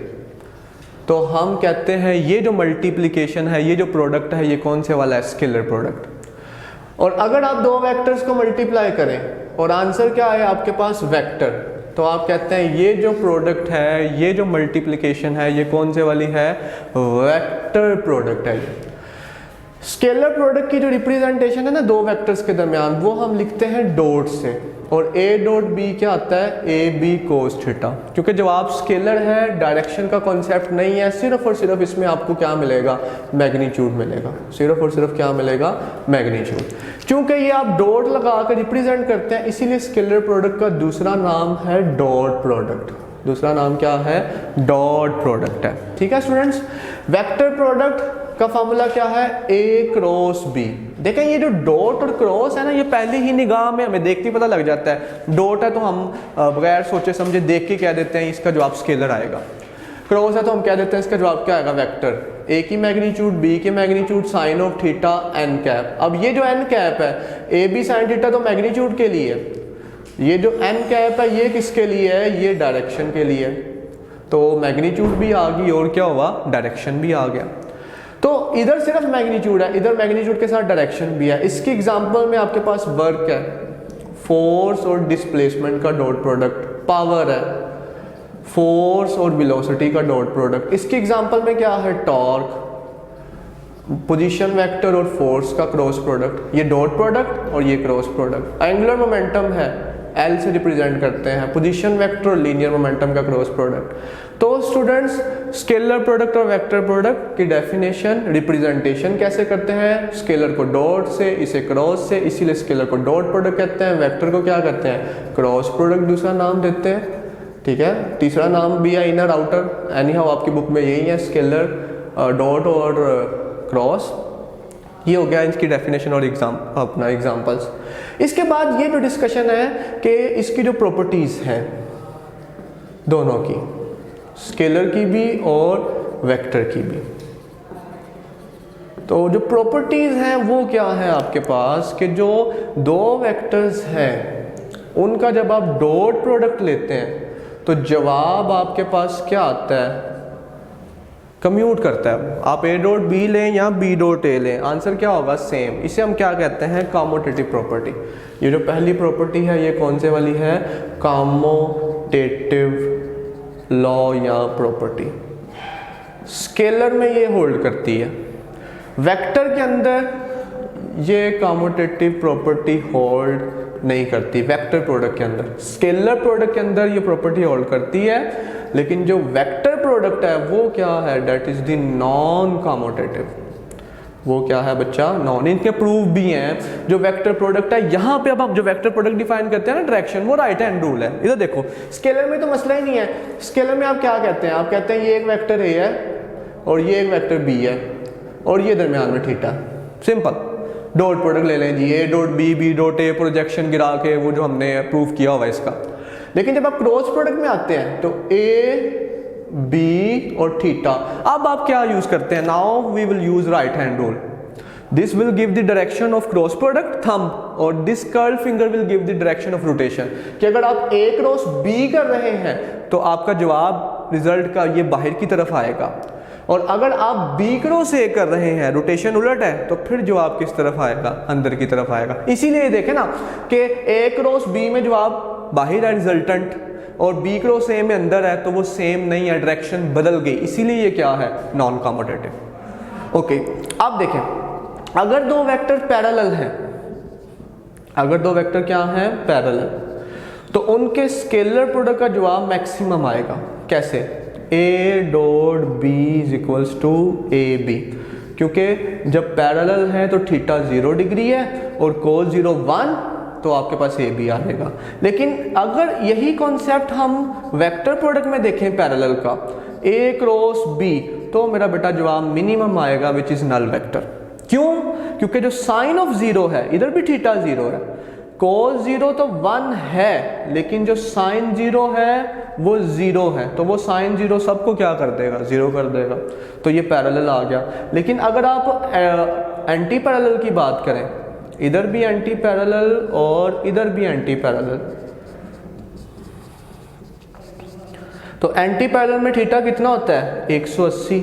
तो हम कहते हैं ये जो मल्टीप्लिकेशन है, ये जो प्रोडक्ट है, ये कौन से वाला है, स्केलर प्रोडक्ट। और अगर आप दो वेक्टर्स को मल्टीप्लाई करें और आंसर क्या आए आपके पास, वेक्टर, तो आप कहते हैं ये जो प्रोडक्ट है, ये जो मल्टीप्लिकेशन है, ये कौन से वाली है, वेक्टर प्रोडक्ट है। ये स्केलर प्रोडक्ट की जो रिप्रेजेंटेशन है ना दो वेक्टर्स के दरमियान, वो हम लिखते हैं डॉट से, और ए डॉट बी क्या आता है, ए बी कोस थीटा। क्योंकि जवाब स्केलर है, डायरेक्शन का कॉन्सेप्ट नहीं है, सिर्फ और सिर्फ इसमें आपको क्या मिलेगा, मैग्नीट्यूड मिलेगा, सिर्फ और सिर्फ क्या मिलेगा, मैग्नीट्यूड। क्योंकि ये आप डॉट लगा कर रिप्रेजेंट करते हैं, इसीलिए स्केलर प्रोडक्ट का दूसरा नाम है डॉट प्रोडक्ट। दूसरा नाम क्या है, डॉट प्रोडक्ट है। ठीक है स्टूडेंट्स, वेक्टर प्रोडक्ट का फॉर्मूला क्या है, ए क्रॉस बी। देखें ये जो डॉट और क्रॉस है ना, ये पहली ही निगाह में हमें देखते ही पता लग जाता है। डॉट है तो हम बगैर सोचे समझे देख के कह देते हैं इसका जवाब स्केलर आएगा। क्रॉस है तो हम कह देते हैं इसका जवाब क्या आएगा, वेक्टर। ए की मैग्नीट्यूड, बी की magnitude, sine of theta N cap. अब ये जो एन कैप है, ए बी साइन थीटा तो मैग्नीट्यूड के लिए है, ये जो एन कैप है ये किसके लिए है, ये डायरेक्शन के लिए। तो मैग्नीट्यूड भी आ गई और क्या हुआ, डायरेक्शन भी आ गया। तो इधर सिर्फ मैग्नीट्यूड है, इधर मैग्नीट्यूड के साथ डायरेक्शन भी है। इसकी एग्जांपल में आपके पास वर्क है, फोर्स और डिस्प्लेसमेंट का डॉट प्रोडक्ट, पावर है, फोर्स और वेलोसिटी का डॉट प्रोडक्ट। इसकी एग्जांपल में क्या है, टॉर्क, पोजीशन वेक्टर और फोर्स का क्रॉस प्रोडक्ट, ये डॉट प्रोडक्ट और ये क्रॉस प्रोडक्ट। एंगुलर मोमेंटम है, एल से रिप्रेजेंट करते हैं, पोजीशन वेक्टर और लीनियर मोमेंटम का क्रॉस प्रोडक्ट। तो स्टूडेंट्स स्केलर प्रोडक्ट और वेक्टर प्रोडक्ट की डेफिनेशन, रिप्रेजेंटेशन कैसे करते हैं, स्केलर को डॉट से, इसे क्रॉस से, इसीलिए स्केलर को डॉट प्रोडक्ट कहते हैं, वेक्टर को क्या कहते हैं, क्रॉस प्रोडक्ट दूसरा नाम देते हैं। ठीक है, तीसरा नाम भी है इनर आउटर, एनी हाउ आपकी बुक में यही है, स्केलर, डॉट और क्रॉस। ये हो गया इसकी डेफिनेशन और अपना एग्जांपल्स। इसके बाद ये जो डिस्कशन है कि इसकी जो प्रॉपर्टीज हैं दोनों की, स्केलर की भी और वेक्टर की भी, तो जो प्रॉपर्टीज हैं वो क्या है आपके पास, कि जो दो वेक्टर्स हैं उनका जब आप डॉट प्रोडक्ट लेते हैं तो जवाब आपके पास क्या आता है, कम्यूट करता है। आप ए डॉट बी लें या बी डॉट ए लें, आंसर क्या होगा, सेम। इसे हम क्या कहते हैं, कॉम्यूटेटिव प्रॉपर्टी। ये जो पहली प्रॉपर्टी है ये कौन से वाली है, कॉम्यूटेटिव लॉ या प्रॉपर्टी। स्केलर में ये होल्ड करती है, वेक्टर के अंदर ये कॉम्यूटेटिव प्रॉपर्टी होल्ड नहीं करती। वेक्टर प्रोडक्ट के अंदर, स्केलर प्रोडक्ट के अंदर ये प्रॉपर्टी होल्ड करती है, लेकिन जो वेक्टर प्रोडक्ट है वो क्या है, that is the non commutative. वो क्या है बच्चा, नॉन। इनके प्रूफ भी हैं। जो वेक्टर प्रोडक्ट है, यहाँ पे अब हम जो वेक्टर प्रोडक्ट डिफाइन करते हैं ना, डायरेक्शन, वो राइट हैंड रूल है। इधर देखो, स्केलर में तो मसला ही नहीं है। स्केलर में आप क्या कहते हैं, आप कहते हैं ये एक वेक्टर ए है और ये एक वेक्टर बी है और ये दरमियान में थीटा, सिंपल। डॉट प्रोडक्ट ले लें जी, A dot B, B dot A, projection गिरा के वो जो हमने प्रूफ किया हुआ इसका। लेकिन जब आप क्रॉस प्रोडक्ट में आते हैं तो ए बी और थीटा, अब आप क्या यूज करते हैं, now we will use right hand rule. This will give the direction of cross product, thumb, और this curl finger will give the direction of rotation. कि अगर आप ए क्रॉस बी कर रहे हैं तो आपका जवाब रिजल्ट का ये बाहर की तरफ आएगा, और अगर आप बी क्रॉस ए कर रहे हैं, रोटेशन उलट है, तो फिर जवाब किस तरफ आएगा, अंदर की तरफ आएगा। इसीलिए देखें ना कि ए क्रॉस बी में जवाब बाहर है रिजल्टेंट, और बी क्रॉस ए में अंदर है, तो वो सेम नहीं है, डायरेक्शन बदल गई, इसीलिए ये क्या है, नॉन कॉम्यूटेटिव। ओके, अब देखें, अगर दो वेक्टर पैरेलल हैं, अगर दो वेक्टर क्या हैं, पैरेलल, तो उनके स्केलर प्रोडक्ट का जवाब मैक्सिमम आएगा। कैसे, A dot B is equals to A B, क्योंकि जब पैरेलल है तो थीटा 0 डिग्री है और कोस 0 1, तो आपके पास ए बी आएगा। लेकिन अगर यही कॉन्सेप्ट हम वेक्टर प्रोडक्ट में देखें पैरेलल का, ए क्रॉस बी, तो मेरा बेटा जवाब मिनिमम आएगा, विच इज नल वेक्टर। क्यों, क्योंकि जो साइन ऑफ 0 है, इधर भी थीटा 0 है, cos 0 तो 1 है, लेकिन जो sin 0 है वो 0 है, तो वो sin 0 सबको क्या कर देगा, 0 कर देगा, तो ये पैरेलल आ गया। लेकिन अगर आप एंटी पैरेलल की बात करें, इधर भी एंटी पैरेलल और इधर भी एंटी पैरेलल, तो एंटी पैरेलल में थीटा कितना होता है 180,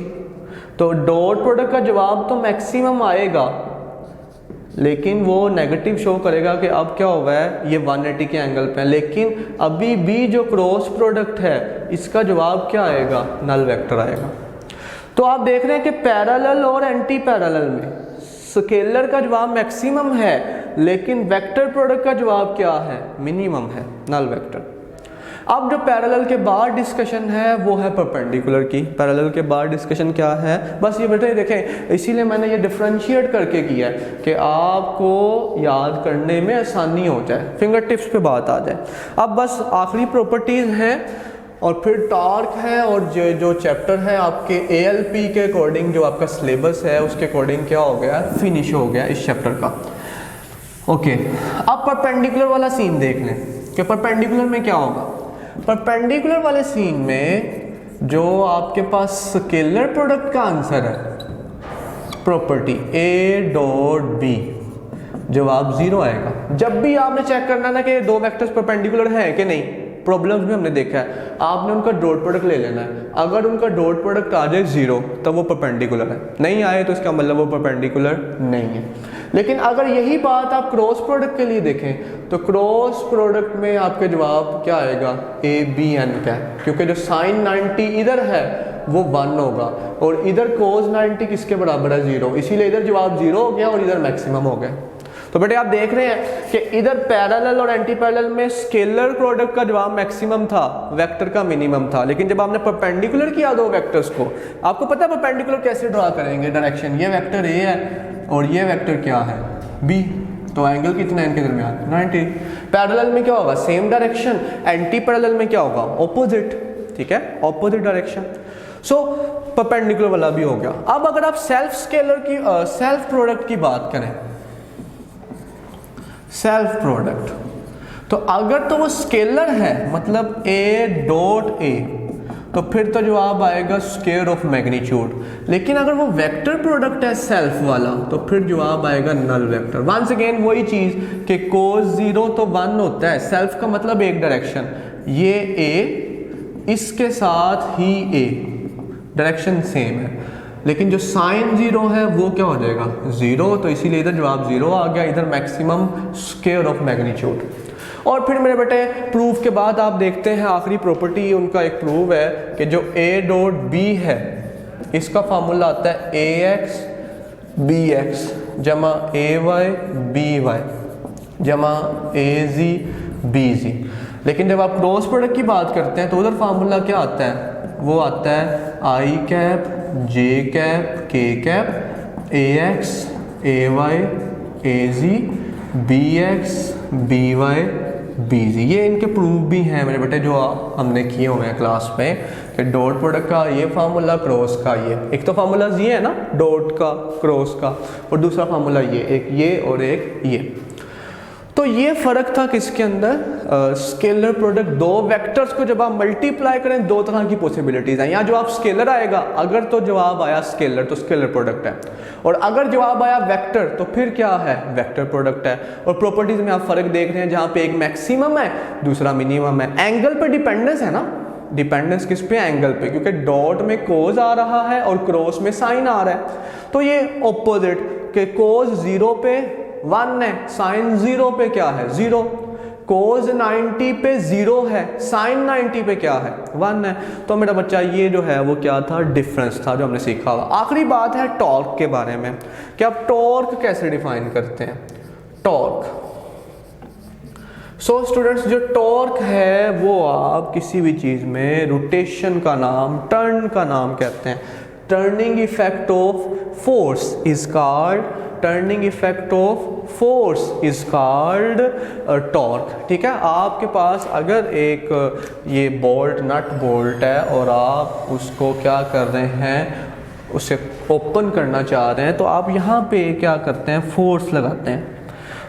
तो डॉट प्रोडक्ट का जवाब तो मैक्सिमम आएगा, लेकिन वो नेगेटिव शो करेगा कि अब क्या हुआ है, ये 180 के एंगल पे है। लेकिन अभी भी जो क्रॉस प्रोडक्ट है इसका जवाब क्या आएगा, नल वेक्टर आएगा। तो आप देख रहे हैं कि पैरेलल और एंटी पैरेलल में स्केलर का जवाब मैक्सिमम है, लेकिन वेक्टर प्रोडक्ट का जवाब क्या है, मिनिमम है, नल वेक्टर। अब जो पैरेलल के बाद डिस्कशन है वो है परपेंडिकुलर की। पैरेलल के बाद डिस्कशन क्या है, बस ये बेटे देखें, इसीलिए मैंने ये डिफरेंशिएट करके किया है कि आपको याद करने में आसानी हो जाए, फिंगर टिप्स पे बात आ जाए। अब बस आखिरी प्रॉपर्टीज़ हैं और फिर टॉर्क है, और जो चैप्टर है आपके ALP के अकॉर्डिंग, जो आपका सिलेबस है उसके अकॉर्डिंग क्या हो गया, फिनिश हो गया इस चैप्टर का। ओके, अब परपेंडिकुलर वाला सीन देख लें कि परपेंडिकुलर में क्या होगा। परपेंडिकुलर वाले सीन में जो आपके पास स्केलर प्रोडक्ट का आंसर है, प्रॉपर्टी A डॉट B, जवाब 0 आएगा। जब भी आपने चेक करना ना कि दो वेक्टर्स परपेंडिकुलर हैं कि नहीं, प्रॉब्लम्स में हमने देखा है, आपने उनका डॉट प्रोडक्ट ले लेना है। अगर उनका डॉट प्रोडक्ट आ जाए 0 तब वो परपेंडिकुलर है, नहीं आए तो इसका मतलब वो परपेंडिकुलर नहीं है। लेकिन अगर यही बात आप क्रॉस प्रोडक्ट के लिए देखें तो क्रॉस प्रोडक्ट में आपके जवाब क्या आएगा, ABN का, क्योंकि जो sin 90 इधर है वो 1 होगा और इधर cos 90 किसके बराबर है, 0, इसीलिए इधर जवाब 0 हो गया और इधर मैक्सिमम हो गया। तो बेटे आप देख रहे हैं कि इधर पैरेलल और एंटी पैरेलल में स्केलर प्रोडक्ट का जवाब मैक्सिमम था, वेक्टर का मिनिमम था। लेकिन जब आपने परपेंडिकुलर किया दो वेक्टर्स को, आपको पता है परपेंडिकुलर कैसे ड्रा करेंगे, डायरेक्शन, ये वेक्टर A है और ये वेक्टर क्या है, B, तो एंगल कितना है इनके दरमियान, 90। पैरेलल में क्या होगा, सेम डायरेक्शन, एंटी पैरेलल में क्या होगा, ऑपोजिट, ठीक है, ऑपोजिट डायरेक्शन। सो परपेंडिकुलर वाला भी हो गया। अब अगर आप सेल्फ स्केलर की सेल्फ प्रोडक्ट की बात करें, सेल्फ प्रोडक्ट, तो अगर तो वो स्केलर है मतलब A डॉट A, तो फिर तो जवाब आएगा स्क्वायर ऑफ मैग्नीट्यूड। लेकिन अगर वो वेक्टर प्रोडक्ट है सेल्फ वाला तो फिर जवाब आएगा नल वेक्टर। वंस अगेन वही चीज कि cos 0 तो 1 होता है, सेल्फ का मतलब एक डायरेक्शन, ये A इसके साथ ही A, डायरेक्शन सेम है। लेकिन जो sin 0 है वो क्या हो जाएगा, 0, तो इसीलिए इधर जवाब 0 आ गया, इधर मैक्सिमम स्क्वायर ऑफ मैग्नीट्यूड। और फिर मेरे बेटे प्रूफ के बाद आप देखते हैं आखिरी प्रॉपर्टी उनका एक प्रूफ है कि जो A डॉट B है इसका फार्मूला आता है AX BX जमा AY BY जमा AZ BZ। लेकिन जब आप क्रॉस प्रोडक्ट की बात करते हैं तो उधर फार्मूला क्या आता है, वो आता है I cap J cap K cap AX AY AZ BX BY BZ। ये इनके प्रूफ भी हैं मेरे बेटे जो हमने किए हुए हैं क्लास में कि डॉट प्रोडक्ट का ये फार्मूला, क्रॉस का ये, एक तो फार्मूला ये है ना डॉट का क्रॉस का, और दूसरा फार्मूला ये, एक ये और एक ये। तो ये फ़र्क था किसके अंदर, स्केलर प्रोडक्ट। दो वेक्टर्स को जब आप मल्टीप्लाई करें दो तरह की पॉसिबिलिटीज़ हैं। यहाँ जवाब स्केलर आएगा, अगर तो जवाब आया स्केलर तो स्केलर प्रोडक्ट है, और अगर जवाब आया वेक्टर तो फिर क्या है, वेक्टर प्रोडक्ट है। और प्रॉपर्टीज़ में आप फ़र्क देख रहे हैं जहाँ पे एक मैक्सिमम है दूसरा मिनिमम है। एंगल पे डिपेंडेंस है ना, डिपेंडेंस किस पे, एंगल पे, क्योंकि डॉट में कोज आ रहा है और क्रॉस में साइन आ रहा है। तो ये ऑपोजिट के कोज 0 पे 1 है, साइन 0 पे क्या है 0, कोज 90 पे 0 है, साइन 90 पे क्या है 1 है। तो मेरा बच्चा ये जो है वो क्या था, डिफरेंस था जो हमने सीखा हुआ। आखिरी बात है टॉर्क के बारे में कि आप टॉर्क कैसे डिफाइन करते हैं। टॉर्क, सो स्टूडेंट्स जो टॉर्क है वो आप किसी भी चीज़ में रोटेशन का नाम, टर्न का नाम कहते हैं। Turning effect of force is called, turning effect of force is called torque. ठीक है, आपके पास अगर एक ये बोल्ट, नट बोल्ट है और आप उसको क्या कर रहे हैं, उसे ओपन करना चाह रहे हैं, तो आप यहाँ पे क्या करते हैं, फोर्स लगाते हैं।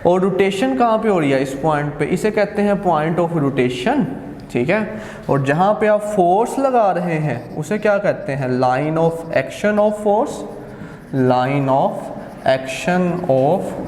और रोटेशन कहाँ पे हो रही है इस पॉइंट पे, इसे कहते हैं पॉइंट ऑफ रोटेशन, ठीक है। और जहाँ पे आप फोर्स लगा रहे हैं उसे क्या कहते हैं, line of action of force, line of action of